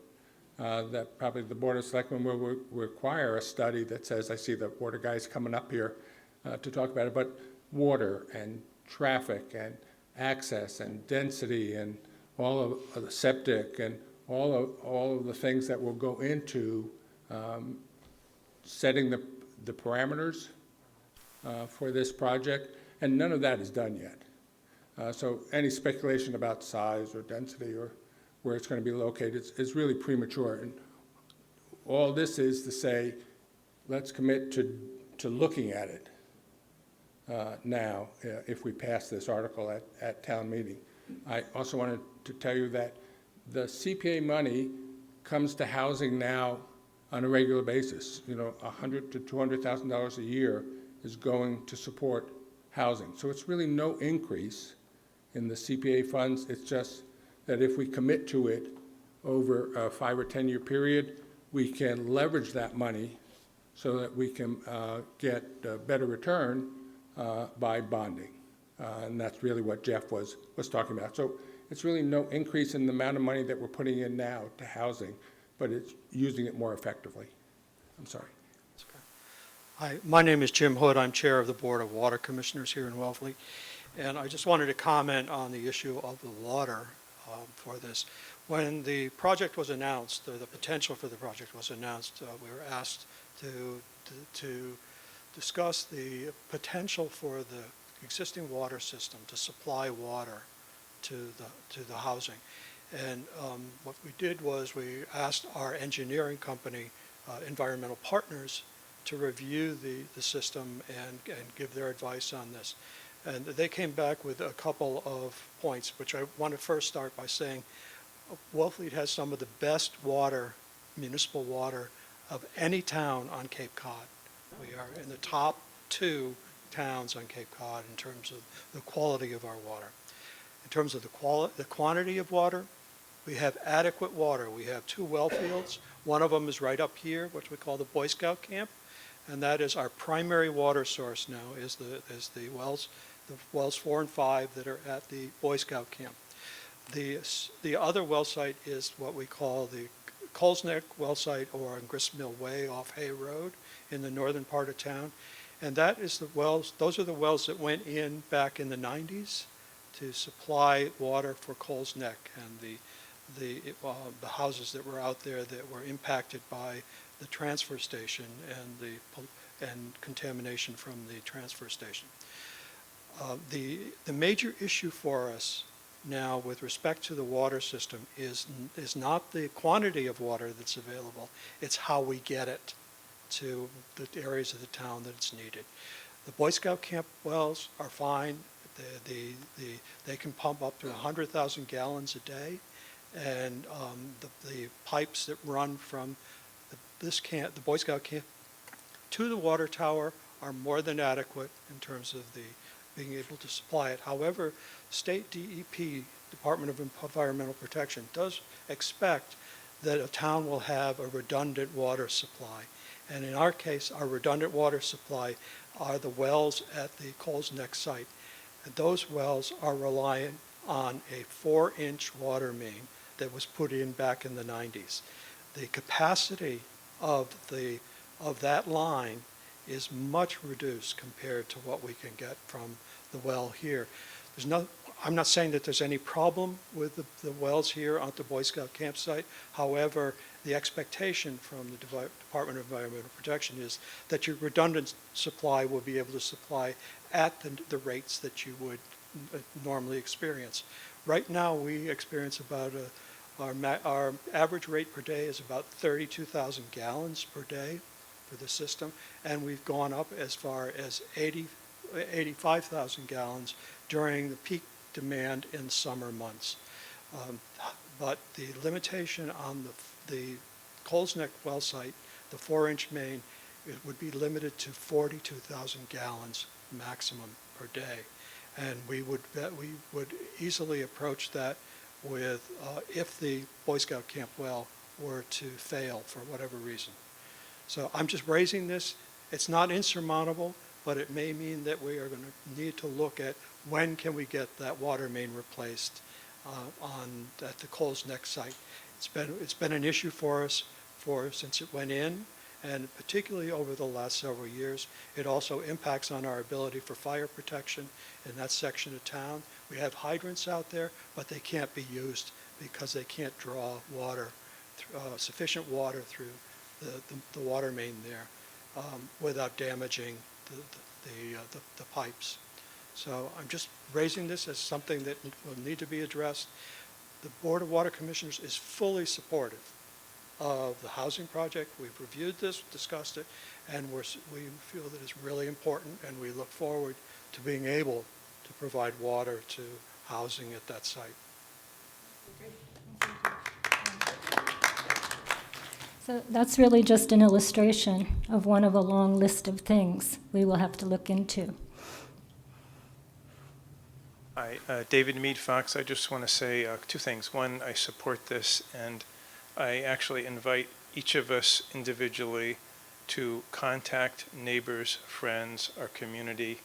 that probably the Board of Selectmen will require a study that says, I see the water guys coming up here to talk about it, but water and traffic and access and density and all of the septic and all of the things that will go into setting the parameters for this project, and none of that is done yet. So any speculation about size or density or where it's going to be located is really premature. And all this is to say, let's commit to looking at it now if we pass this article at town meeting. I also wanted to tell you that the CPA money comes to housing now on a regular basis. You know, $100,000 to $200,000 a year is going to support housing. So it's really no increase in the CPA funds. It's just that if we commit to it over a 5 or 10 year period, we can leverage that money so that we can get a better return by bonding. And that's really what Jeff was talking about. So it's really no increase in the amount of money that we're putting in now to housing, but it's using it more effectively. I'm sorry. Hi, my name is Jim Hood. I'm Chair of the Board of Water Commissioners here in Wellfleet. And I just wanted to comment on the issue of the water for this. When the project was announced, or the potential for the project was announced, we were asked to discuss the potential for the existing water system to supply water to the housing. And what we did was we asked our engineering company, Environmental Partners, to review the system and give their advice on this. And they came back with a couple of points, which I want to first start by saying Wellfleet has some of the best water, municipal water, of any town on Cape Cod. We are in the top 2 towns on Cape Cod in terms of the quality of our water. In terms of the quantity of water, we have adequate water. We have 2 well fields. One of them is right up here, which we call the Boy Scout camp, and that is our primary water source now, is the wells 4 and 5 that are at the Boy Scout camp. The other well site is what we call the Coles Neck well site, or on Grist Mill Way off Hay Road in the northern part of town. And that is the wells, those are the wells that went in back in the 90s to supply water for Coles Neck and the houses that were out there that were impacted by the transfer station and contamination from the transfer station. The major issue for us now with respect to the water system is not the quantity of water that's available, it's how we get it to the areas of the town that it's needed. The Boy Scout camp wells are fine. They can pump up to 100,000 gallons a day, and the pipes that run from the Boy Scout camp to the water tower are more than adequate in terms of being able to supply it. However, state DEP, Department of Environmental Protection, does expect that a town will have a redundant water supply. And in our case, our redundant water supply are the wells at the Coles Neck site. And those wells are reliant on a 4-inch water main that was put in back in the 90s. The capacity of that line is much reduced compared to what we can get from the well here. I'm not saying that there's any problem with the wells here at the Boy Scout campsite. However, the expectation from the Department of Environmental Protection is that your redundant supply will be able to supply at the rates that you would normally experience. Right now, we experience about our average rate per day is about 32,000 gallons per day for the system, and we've gone up as far as 85,000 gallons during the peak demand in summer months. But the limitation on the Coles Neck well site, the 4-inch main, it would be limited to 42,000 gallons maximum per day. And we would easily approach that with, if the Boy Scout camp well were to fail for whatever reason. So I'm just raising this. It's not insurmountable, but it may mean that we are going to need to look at when can we get that water main replaced at the Coles Neck site. It's been an issue for us since it went in, and particularly over the last several years. It also impacts on our ability for fire protection in that section of town. We have hydrants out there, but they can't be used because they can't draw water, sufficient water through the water main there without damaging the pipes. So I'm just raising this as something that will need to be addressed. The Board of Water Commissioners is fully supportive of the housing project. We've reviewed this, discussed it, and we feel that it's really important, and we look forward to being able to provide water to housing at that site. So that's really just an illustration of one of a long list of things we will have to look into. Hi, David Mead Fox. I just want to say two things. One, I support this, and I actually invite each of us individually to contact neighbors, friends, our community,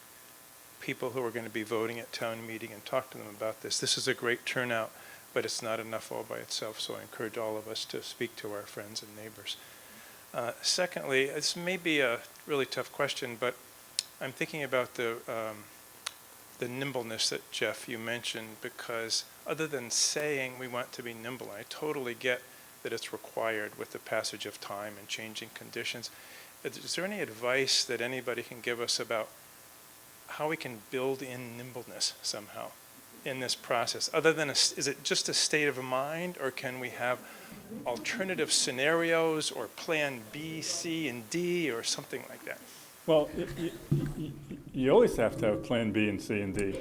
people who are going to be voting at town meeting, and talk to them about this. This is a great turnout, but it's not enough all by itself, so I encourage all of us to speak to our friends and neighbors. Secondly, this may be a really tough question, but I'm thinking about the nimbleness that, Jeff, you mentioned, because other than saying we want to be nimble, I totally get that it's required with the passage of time and changing conditions. Is there any advice that anybody can give us about how we can build in nimbleness somehow in this process? Other than, is it just a state of mind, or can we have alternative scenarios or plan B, C, and D, or something like that? Well, you always have to have plan B and C and D.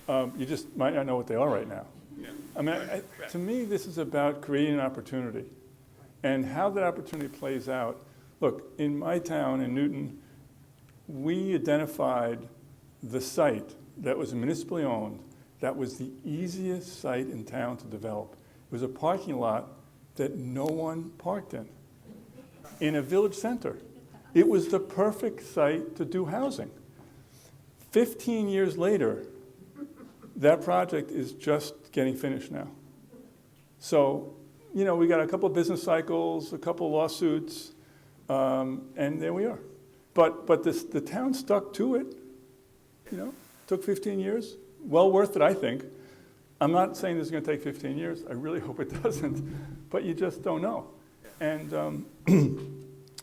You just might not know what they are right now. Yeah. I mean, to me, this is about creating an opportunity. And how that opportunity plays out. Look, in my town, in Newton, we identified the site that was municipally owned that was the easiest site in town to develop. It was a parking lot that no one parked in a village center. It was the perfect site to do housing. 15 years later, that project is just getting finished now. So, you know, we got a couple of business cycles, a couple of lawsuits, and there we are. But the town stuck to it, you know, took 15 years. Well worth it, I think. I'm not saying this is going to take 15 years. I really hope it doesn't, but you just don't know. And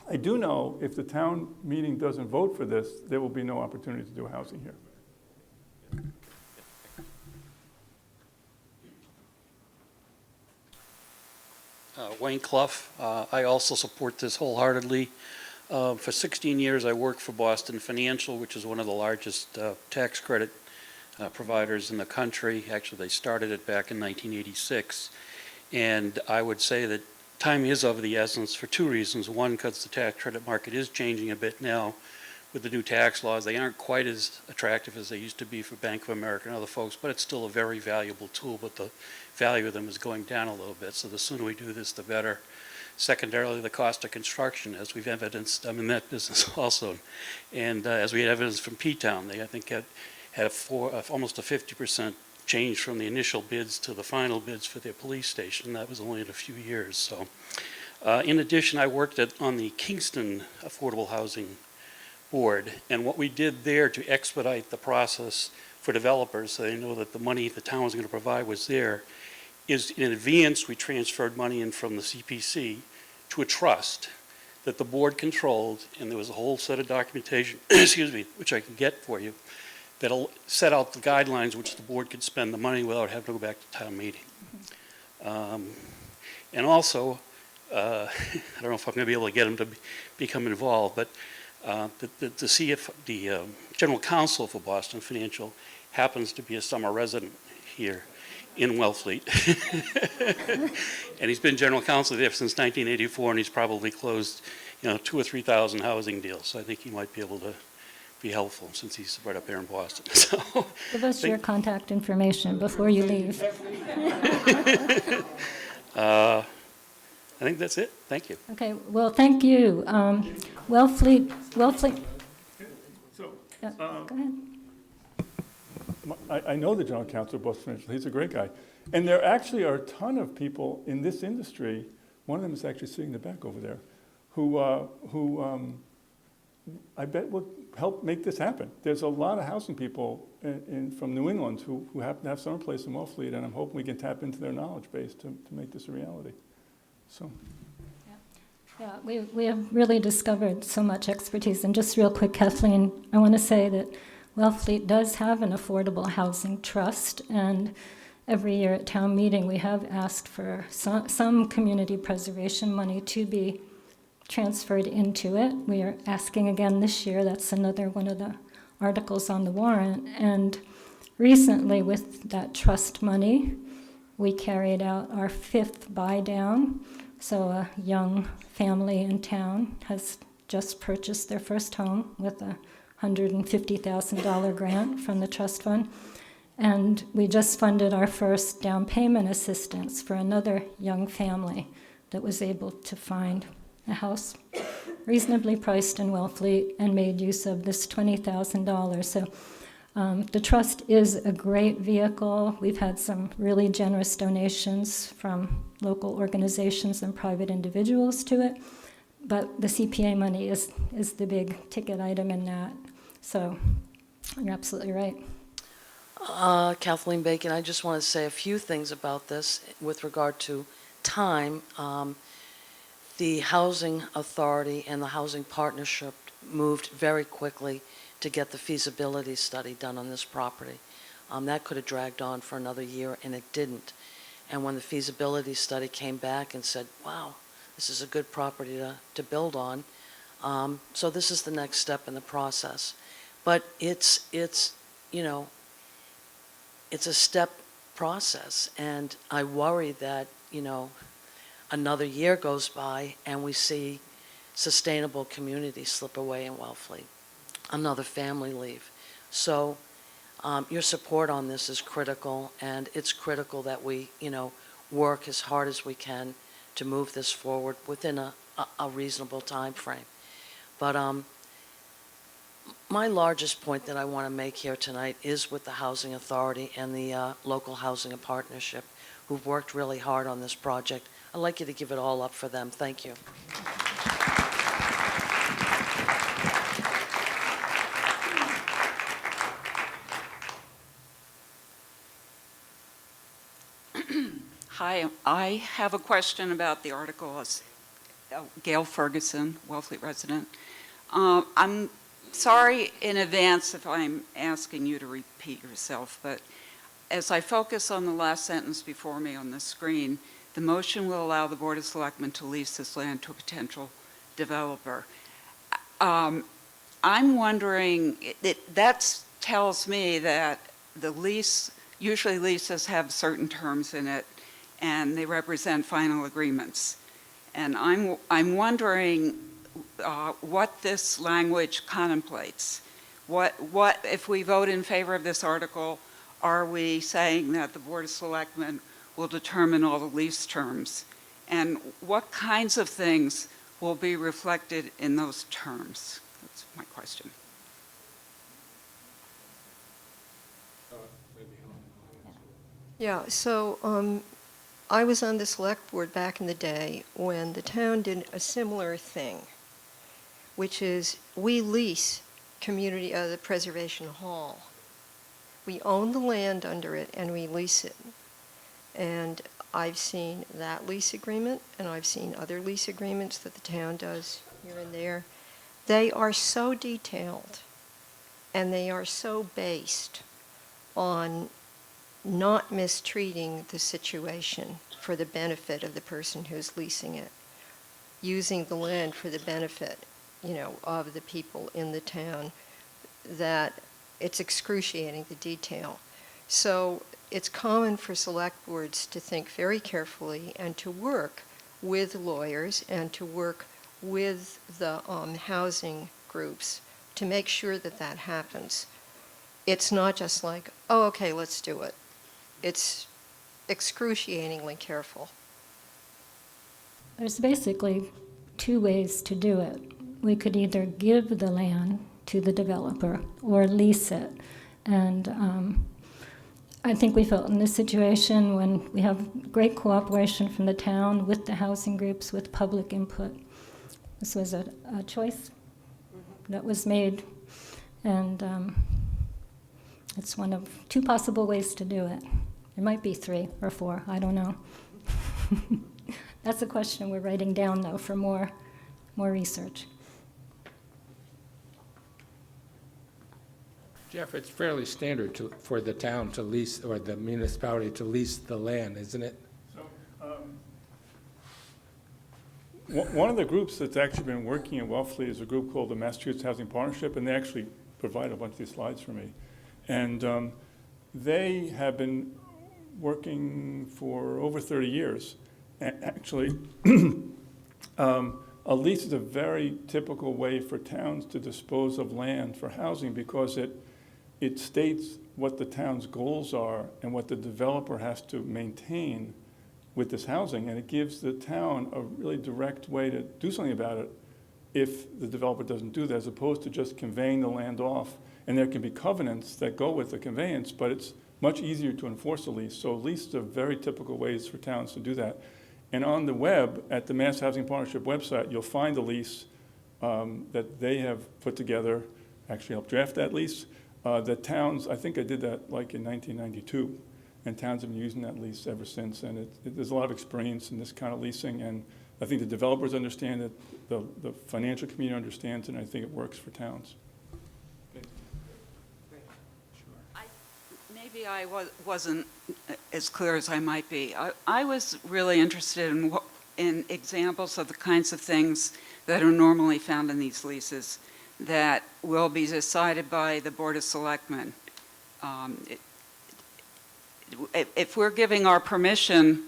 I do know if the town meeting doesn't vote for this, there will be no opportunity to do housing here. Wayne Clough. I also support this wholeheartedly. For 16 years, I worked for Boston Financial, which is one of the largest tax credit providers in the country. Actually, they started it back in 1986. And I would say that time is of the essence for two reasons. One, because the tax credit market is changing a bit now with the new tax laws. They aren't quite as attractive as they used to be for Bank of America and other folks, but it's still a very valuable tool, but the value of them is going down a little bit. So the sooner we do this, the better. Secondarily, the cost of construction, as we've evidenced, I'm in that business also. And as we had evidence from P-Town, they, I think, had almost a 50% change from the initial bids to the final bids for their police station. That was only in a few years. So, in addition, I worked on the Kingston Affordable Housing Board, and what we did there to expedite the process for developers, so they know that the money the town was going to provide was there, is in advance we transferred money in from the CPC to a trust that the board controlled, and there was a whole set of documentation, excuse me, which I can get for you, that'll set out the guidelines which the board could spend the money without having to go back to town meeting. And also, I don't know if I'm going to be able to get them to become involved, but the general counsel for Boston Financial happens to be a summer resident here in Wellfleet. And he's been general counsel there since 1984, and he's probably closed, 2,000 or 3,000 housing deals. So I think he might be able to be helpful since he's right up here in Boston. So Give us your contact information before you leave. I think that's it. Thank you. Okay, well, thank you. Wellfleet. So, Go ahead. I know the general counsel of Boston Financial. He's a great guy. And there actually are a ton of people in this industry, one of them is actually sitting in the back over there, who I bet will help make this happen. There's a lot of housing people from New England who happen to have someplace in Wellfleet, and I'm hoping we can tap into their knowledge base to make this a reality. So. Yeah, we have really discovered so much expertise. And just real quick, Kathleen, I want to say that Wellfleet does have an affordable housing trust, and every year at town meeting we have asked for some community preservation money to be transferred into it. We are asking again this year. That's another one of the articles on the warrant. And recently, with that trust money, we carried out our 5th buy down. So a young family in town has just purchased their first home with a $150,000 grant from the trust fund. And we just funded our first down payment assistance for another young family that was able to find a house reasonably priced in Wellfleet and made use of this $20,000. So the trust is a great vehicle. We've had some really generous donations from local organizations and private individuals to it, but the CPA money is the big ticket item in that. So you're absolutely right. Kathleen Bacon, I just want to say a few things about this with regard to time. The Housing Authority and the Housing Partnership moved very quickly to get the feasibility study done on this property. That could have dragged on for another year, and it didn't. And when the feasibility study came back and said, wow, this is a good property to build on, so this is the next step in the process. But it's you know, it's a step process, and I worry that, you know, another year goes by and we see sustainable community slip away in Wellfleet, another family leave. So your support on this is critical, and it's critical that we, you know, work as hard as we can to move this forward within a reasonable time frame. But my largest point that I want to make here tonight is with the Housing Authority and the local housing partnership, who've worked really hard on this project. I'd like you to give it all up for them. Thank you. Hi, I have a question about the article. Gail Ferguson, Wellfleet resident. I'm sorry in advance if I'm asking you to repeat yourself, but as I focus on the last sentence before me on the screen, the motion will allow the Board of Selectmen to lease this land to a potential developer. I'm wondering, that tells me that the lease, usually leases have certain terms in it, and they represent final agreements. And I'm wondering what this language contemplates. What if we vote in favor of this article, are we saying that the Board of Selectmen will determine all the lease terms? And what kinds of things will be reflected in those terms? That's my question. Yeah, so I was on the select board back in the day when the town did a similar thing, which is we lease the Preservation Hall. We own the land under it and we lease it. And I've seen that lease agreement, and I've seen other lease agreements that the town does here and there. They are so detailed, and they are so based on not mistreating the situation for the benefit of the person who's leasing it, using the land for the benefit, you know, of the people in the town, that it's excruciating, the detail. So it's common for select boards to think very carefully and to work with lawyers and to work with the housing groups to make sure that that happens. It's not just like, oh, okay, let's do it. It's excruciatingly careful. There's basically two ways to do it. We could either give the land to the developer or lease it. And I think we felt in this situation when we have great cooperation from the town with the housing groups, with public input. This was a choice that was made, and it's one of two possible ways to do it. There might be 3 or 4, I don't know. That's a question we're writing down, though, for more research. Jeff, it's fairly standard for the town to lease, or the municipality to lease the land, isn't it? One of the groups that's actually been working in Wellfleet is a group called the Massachusetts Housing Partnership, and they actually provided a bunch of these slides for me. And they have been working for over 30 years. Actually, a lease is a very typical way for towns to dispose of land for housing because it states what the town's goals are and what the developer has to maintain with this housing, and it gives the town a really direct way to do something about it if the developer doesn't do that, as opposed to just conveying the land off. And there can be covenants that go with the conveyance, but it's much easier to enforce a lease. So leases are very typical ways for towns to do that. And on the web, at the Mass Housing Partnership website, you'll find a lease that they have put together, actually helped draft that lease. The towns, I think I did that like in 1992, and towns have been using that lease ever since. And there's a lot of experience in this kind of leasing, and I think the developers understand it, the financial community understands it, and I think it works for towns. Maybe I wasn't as clear as I might be. I was really interested in examples of the kinds of things that are normally found in these leases that will be decided by the Board of Selectmen. If we're giving our permission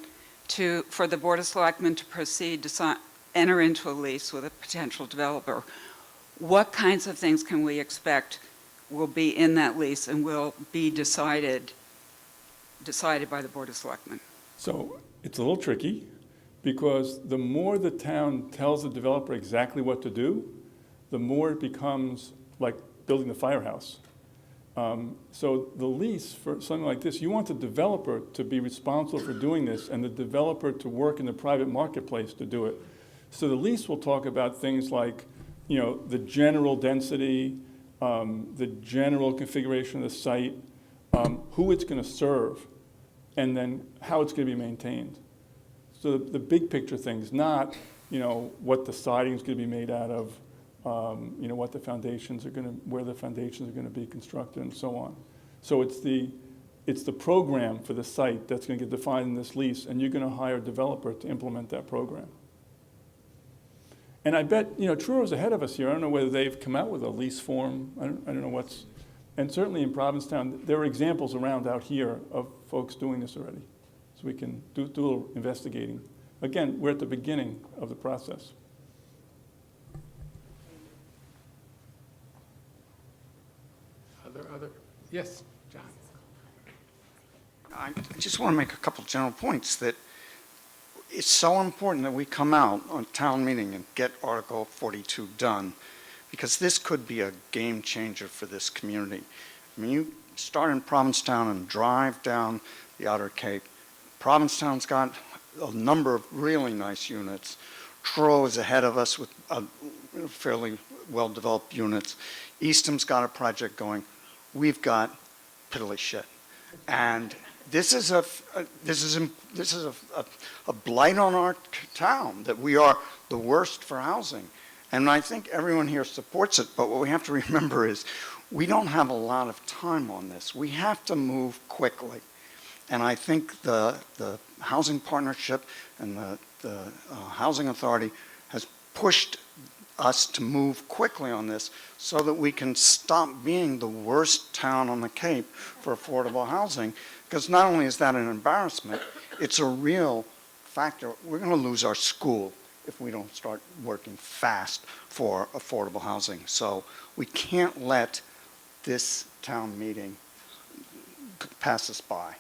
for the Board of Selectmen to proceed to enter into a lease with a potential developer, what kinds of things can we expect will be in that lease and will be decided by the Board of Selectmen? So it's a little tricky because the more the town tells the developer exactly what to do, the more it becomes like building the firehouse. So the lease for something like this, you want the developer to be responsible for doing this and the developer to work in the private marketplace to do it. So the lease will talk about things like, the general density, the general configuration of the site, who it's going to serve, and then how it's going to be maintained. So the big picture things, not what the siding is going to be made out of, what the foundations are going to, where the foundations are going to be constructed, and so on. So it's the program for the site that's going to get defined in this lease, and you're going to hire a developer to implement that program. And I bet, Truro's ahead of us here. I don't know whether they've come out with a lease form. I don't know what's, and certainly in Provincetown, there are examples around out here of folks doing this already. So we can do a little investigating. Again, we're at the beginning of the process. Yes, John. I just want to make a couple general points that it's so important that we come out on town meeting and get Article 42 done, because this could be a game changer for this community. I mean, you start in Provincetown and drive down the Outer Cape. Provincetown's got a number of really nice units. Truro is ahead of us with fairly well-developed units. Eastham's got a project going. We've got piddly shit. And this is a blight on our town, that we are the worst for housing. And I think everyone here supports it, but what we have to remember is we don't have a lot of time on this. We have to move quickly. And I think the Housing Partnership and the Housing Authority has pushed us to move quickly on this so that we can stop being the worst town on the Cape for affordable housing. Because not only is that an embarrassment, it's a real factor. We're going to lose our school if we don't start working fast for affordable housing. So we can't let this town meeting pass us by.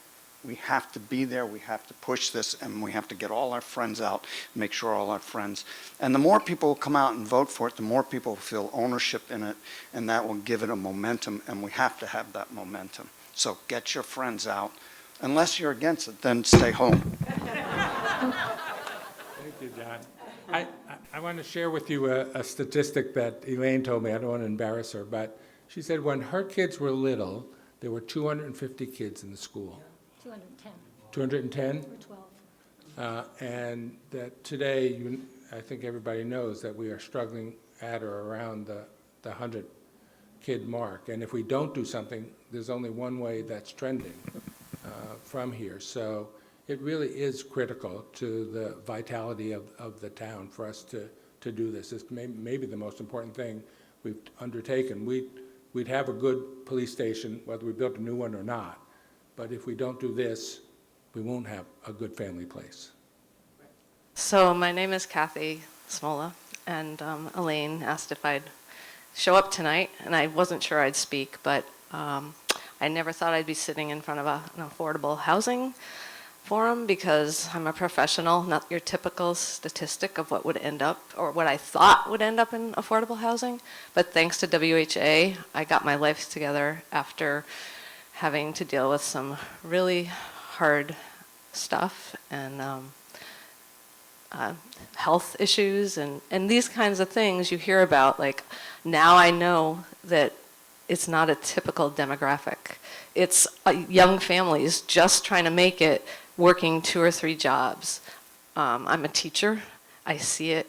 We have to be there, we have to push this, and we have to get all our friends out, make sure all our friends, and the more people come out and vote for it, the more people feel ownership in it, and that will give it a momentum, and we have to have that momentum. So get your friends out. Unless you're against it, then stay home. Thank you, John. I want to share with you a statistic that Elaine told me. I don't want to embarrass her, but she said when her kids were little, there were 250 kids in the school. 210 210? or 12. And that today, I think everybody knows that we are struggling at or around the 100-kid mark. And if we don't do something, there's only one way that's trending from here. So it really is critical to the vitality of the town for us to do this. It's maybe the most important thing we've undertaken. We'd have a good police station, whether we built a new one or not. But if we don't do this, we won't have a good family place. So my name is Kathy Smola, and Elaine asked if I'd show up tonight, and I wasn't sure I'd speak, but I never thought I'd be sitting in front of an affordable housing forum because I'm a professional, not your typical statistic of what would end up, or what I thought would end up in affordable housing. But thanks to WHA, I got my life together after having to deal with some really hard stuff and health issues and these kinds of things you hear about. Like, now I know that it's not a typical demographic. It's young families just trying to make it, working 2 or 3 jobs. I'm a teacher. I see it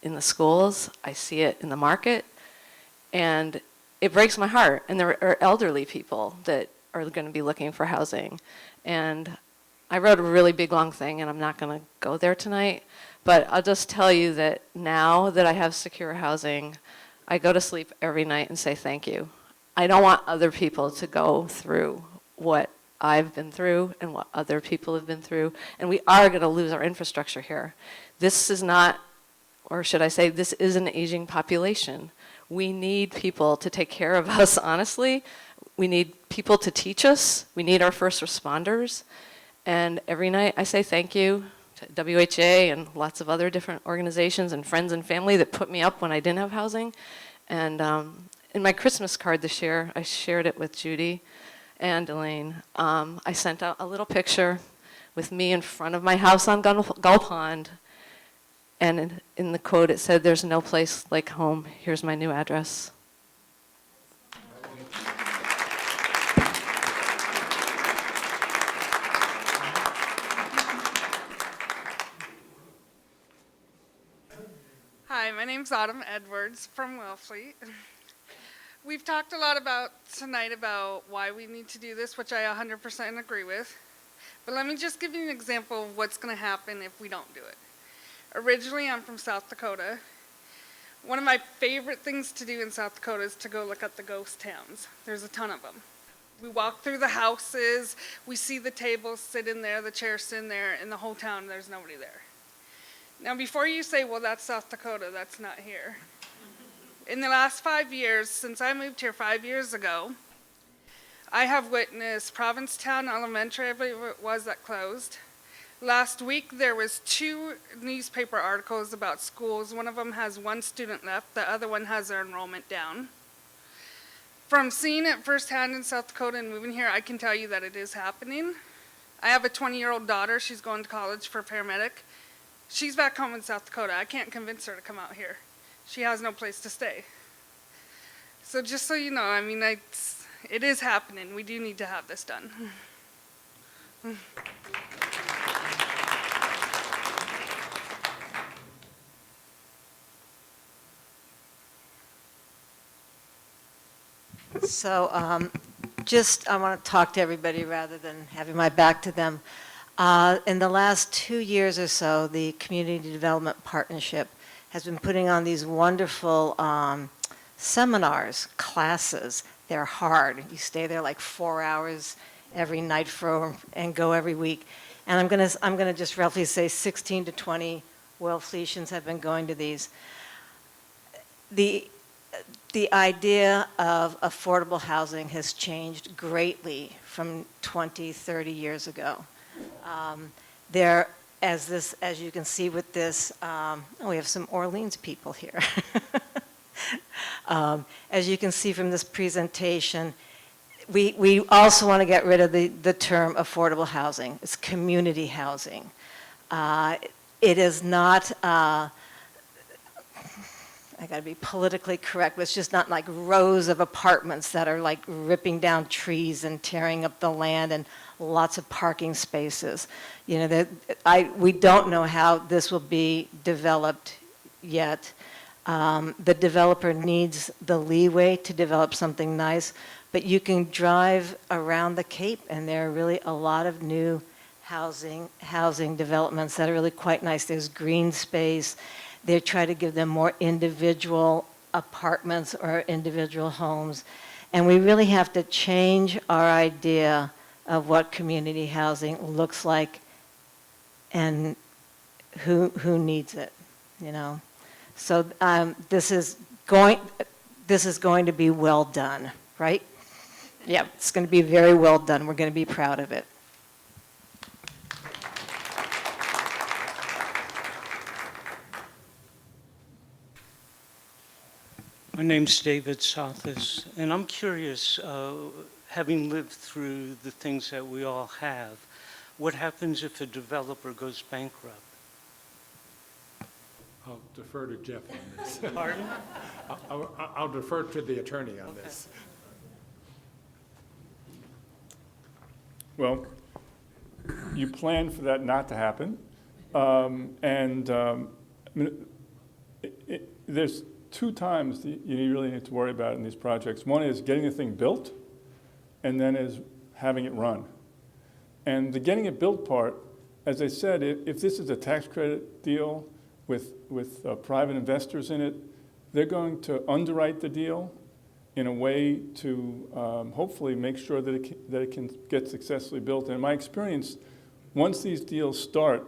in the schools. I see it in the market. And it breaks my heart. And there are elderly people that are going to be looking for housing. And I wrote a really big, long thing, and I'm not going to go there tonight. But I'll just tell you that now that I have secure housing, I go to sleep every night and say thank you. I don't want other people to go through what I've been through and what other people have been through. And we are going to lose our infrastructure here. This is not, or should I say, this is an aging population. We need people to take care of us, honestly. We need people to teach us. We need our first responders. And every night I say thank you to WHA and lots of other different organizations and friends and family that put me up when I didn't have housing. And in my Christmas card this year, I shared it with Judy and Elaine. I sent out a little picture with me in front of my house on Gull Pond. And in the quote, it said, "There's no place like home. Here's my new address." Hi, my name's Autumn Edwards from Wellfleet. We've talked a lot tonight about why we need to do this, which I 100% agree with. But let me just give you an example of what's going to happen if we don't do it. Originally, I'm from South Dakota. One of my favorite things to do in South Dakota is to go look at the ghost towns. There's a ton of them. We walk through the houses, we see the tables sit in there, the chairs sit in there, and the whole town, there's nobody there. Now, before you say, well, that's South Dakota, that's not here. In the last 5 years, since I moved here 5 years ago, I have witnessed Provincetown Elementary, I believe it was, that closed. Last week, there was 2 newspaper articles about schools. One of them has 1 student left, the other one has their enrollment down. From seeing it firsthand in South Dakota and moving here, I can tell you that it is happening. I have a 20-year-old daughter. She's going to college for paramedic. She's back home in South Dakota. I can't convince her to come out here. She has no place to stay. So just so you know, I mean, it is happening. We do need to have this done. So I want to talk to everybody rather than having my back to them. In the last 2 years or so, the Community Development Partnership has been putting on these wonderful seminars, classes. They're hard. You stay there like 4 hours every night and go every week. And I'm gonna just roughly say 16 to 20 Wellfletians have been going to these. The idea of affordable housing has changed greatly from 20, 30 years ago. As you can see with this, we have some Orleans people here. As you can see from this presentation, we also want to get rid of the term affordable housing. It's community housing. It is not, I got to be politically correct, but it's just not like rows of apartments that are like ripping down trees and tearing up the land and lots of parking spaces. You know, we don't know how this will be developed yet. The developer needs the leeway to develop something nice, but you can drive around the Cape and there are really a lot of new housing developments that are really quite nice. There's green space. They try to give them more individual apartments or individual homes. And we really have to change our idea of what community housing looks like and who needs it, you know. So this is going to be well done, right? Yeah, it's going to be very well done. We're going to be proud of it. My name's David Sothis, and I'm curious, having lived through the things that we all have, what happens if a developer goes bankrupt? I'll defer to Jeff on this. Pardon? I'll defer to the attorney on this. Well, you plan for that not to happen. There's two times that you really need to worry about in these projects. One is getting the thing built, and then is having it run. And the getting it built part, as I said, if this is a tax credit deal with private investors in it, they're going to underwrite the deal in a way to hopefully make sure that it can get successfully built. And in my experience, once these deals start,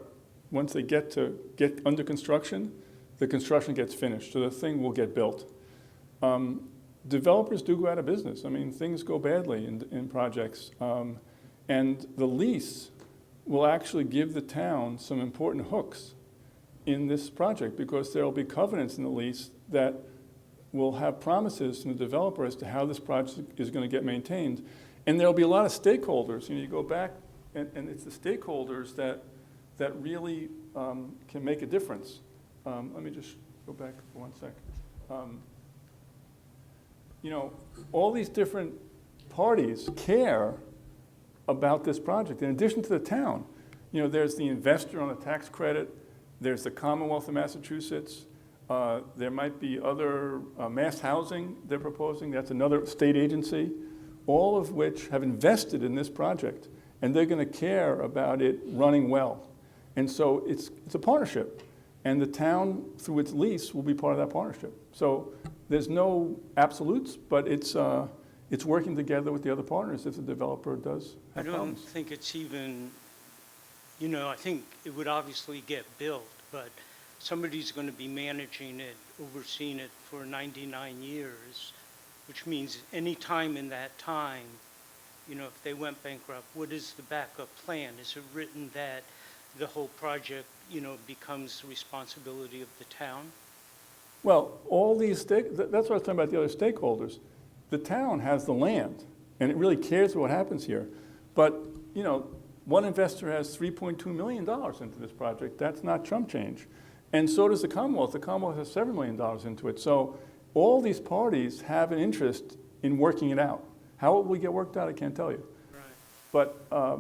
once they get under construction, the construction gets finished, so the thing will get built. Developers do go out of business. I mean, things go badly in projects. And the lease will actually give the town some important hooks in this project, because there will be covenants in the lease that will have promises from the developer as to how this project is going to get maintained. And there will be a lot of stakeholders. You know, you go back, and it's the stakeholders that really can make a difference. Let me just go back for 1 second. You know, all these different parties care about this project. In addition to the town, you know, there's the investor on the tax credit, there's the Commonwealth of Massachusetts, there might be other mass housing they're proposing, that's another state agency, all of which have invested in this project, and they're going to care about it running well. And so it's a partnership. And the town, through its lease, will be part of that partnership. So there's no absolutes, but it's working together with the other partners if the developer does have problems. I don't think it's even, you know, I think it would obviously get built, but somebody's going to be managing it, overseeing it for 99 years, which means any time in that time, you know, if they went bankrupt, what is the backup plan? Is it written that the whole project, you know, becomes the responsibility of the town? Well, all these that's what I was talking about, the other stakeholders. The town has the land, and it really cares what happens here. But, you know, one investor has $3.2 million into this project. That's not chump change. And so does the Commonwealth. The Commonwealth has $7 million into it. So all these parties have an interest in working it out. How it will get worked out, I can't tell you. Right.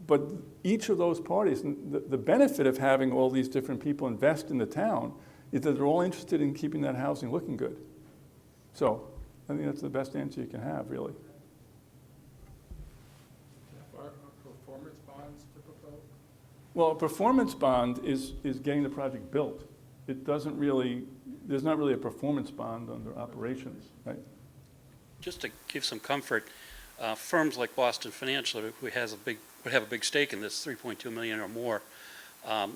But each of those parties, the benefit of having all these different people invest in the town is that they're all interested in keeping that housing looking good. So I think that's the best answer you can have, really. Are performance bonds typical? Well, a performance bond is getting the project built. It doesn't really, there's not really a performance bond under operations, right? Just to give some comfort, firms like Boston Financial, who would have a big stake in this, 3.2 million or more,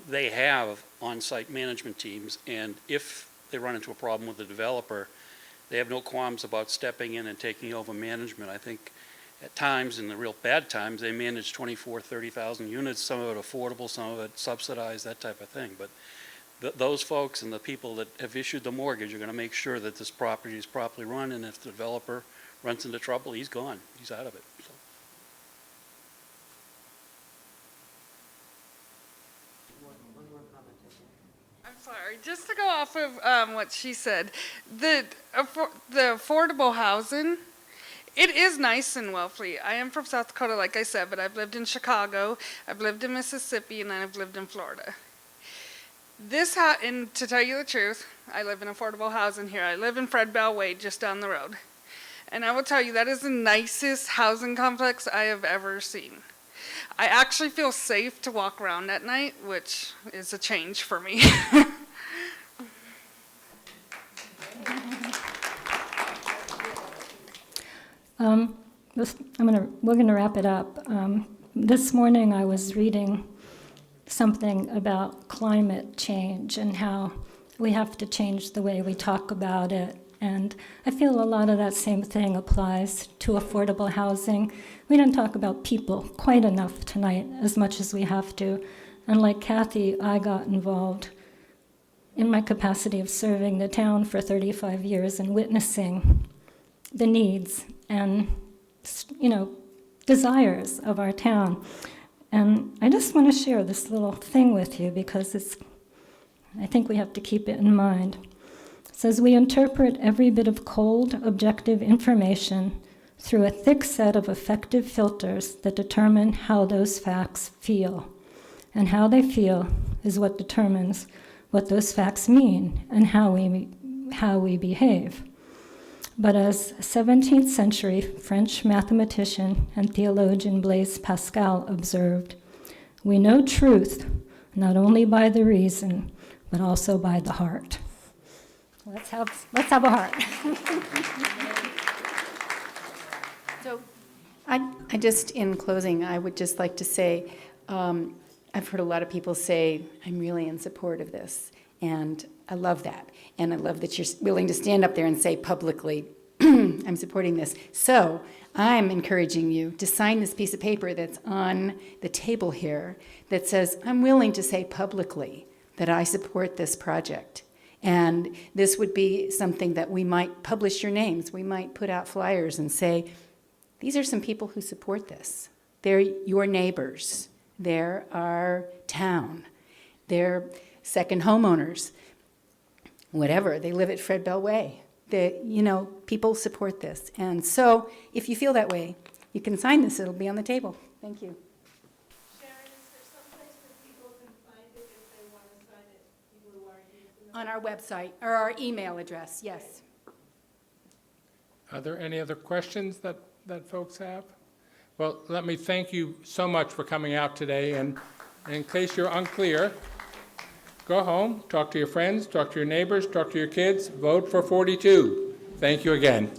they have on-site management teams, and if they run into a problem with the developer, they have no qualms about stepping in and taking over management. I think at times, in the real bad times, they manage 24, 30,000 units, some of it affordable, some of it subsidized, that type of thing. But those folks and the people that have issued the mortgage are going to make sure that this property is properly run, and if the developer runs into trouble, he's gone. He's out of it. So. I'm sorry, just to go off of what she said, the affordable housing, it is nice in Wellfleet. I am from South Dakota, like I said, but I've lived in Chicago, I've lived in Mississippi, and then I've lived in Florida. And to tell you the truth, I live in affordable housing here. I live in Fred Bell Way, just down the road. And I will tell you, that is the nicest housing complex I have ever seen. I actually feel safe to walk around at night, which is a change for me. We're gonna wrap it up. This morning I was reading something about climate change and how we have to change the way we talk about it. And I feel a lot of that same thing applies to affordable housing. We didn't talk about people quite enough tonight, as much as we have to. And like Kathy, I got involved in my capacity of serving the town for 35 years and witnessing the needs and, desires of our town. And I just want to share this little thing with you because I think we have to keep it in mind. It says, we interpret every bit of cold, objective information through a thick set of effective filters that determine how those facts feel. And how they feel is what determines what those facts mean and how we behave. But as 17th century French mathematician and theologian Blaise Pascal observed, we know truth not only by the reason, but also by the heart. Let's have a heart. So I just, in closing, I would just like to say, I've heard a lot of people say, I'm really in support of this. And I love that. And I love that you're willing to stand up there and say publicly, I'm supporting this. So I'm encouraging you to sign this piece of paper that's on the table here that says, I'm willing to say publicly that I support this project. And this would be something that we might publish your names. We might put out flyers and say, these are some people who support this. They're your neighbors. They're our town. They're second homeowners. Whatever, they live at Fred Bell Way. People support this. And so if you feel that way, you can sign this. It'll be on the table. Thank you. Sharon, is there some place that people can find it if they want to sign it, people who aren't here tonight? On our website, or our email address, yes. Are there any other questions that folks have? Well, let me thank you so much for coming out today, and in case you're unclear, go home, talk to your friends, talk to your neighbors, talk to your kids, vote for 42. Thank you again.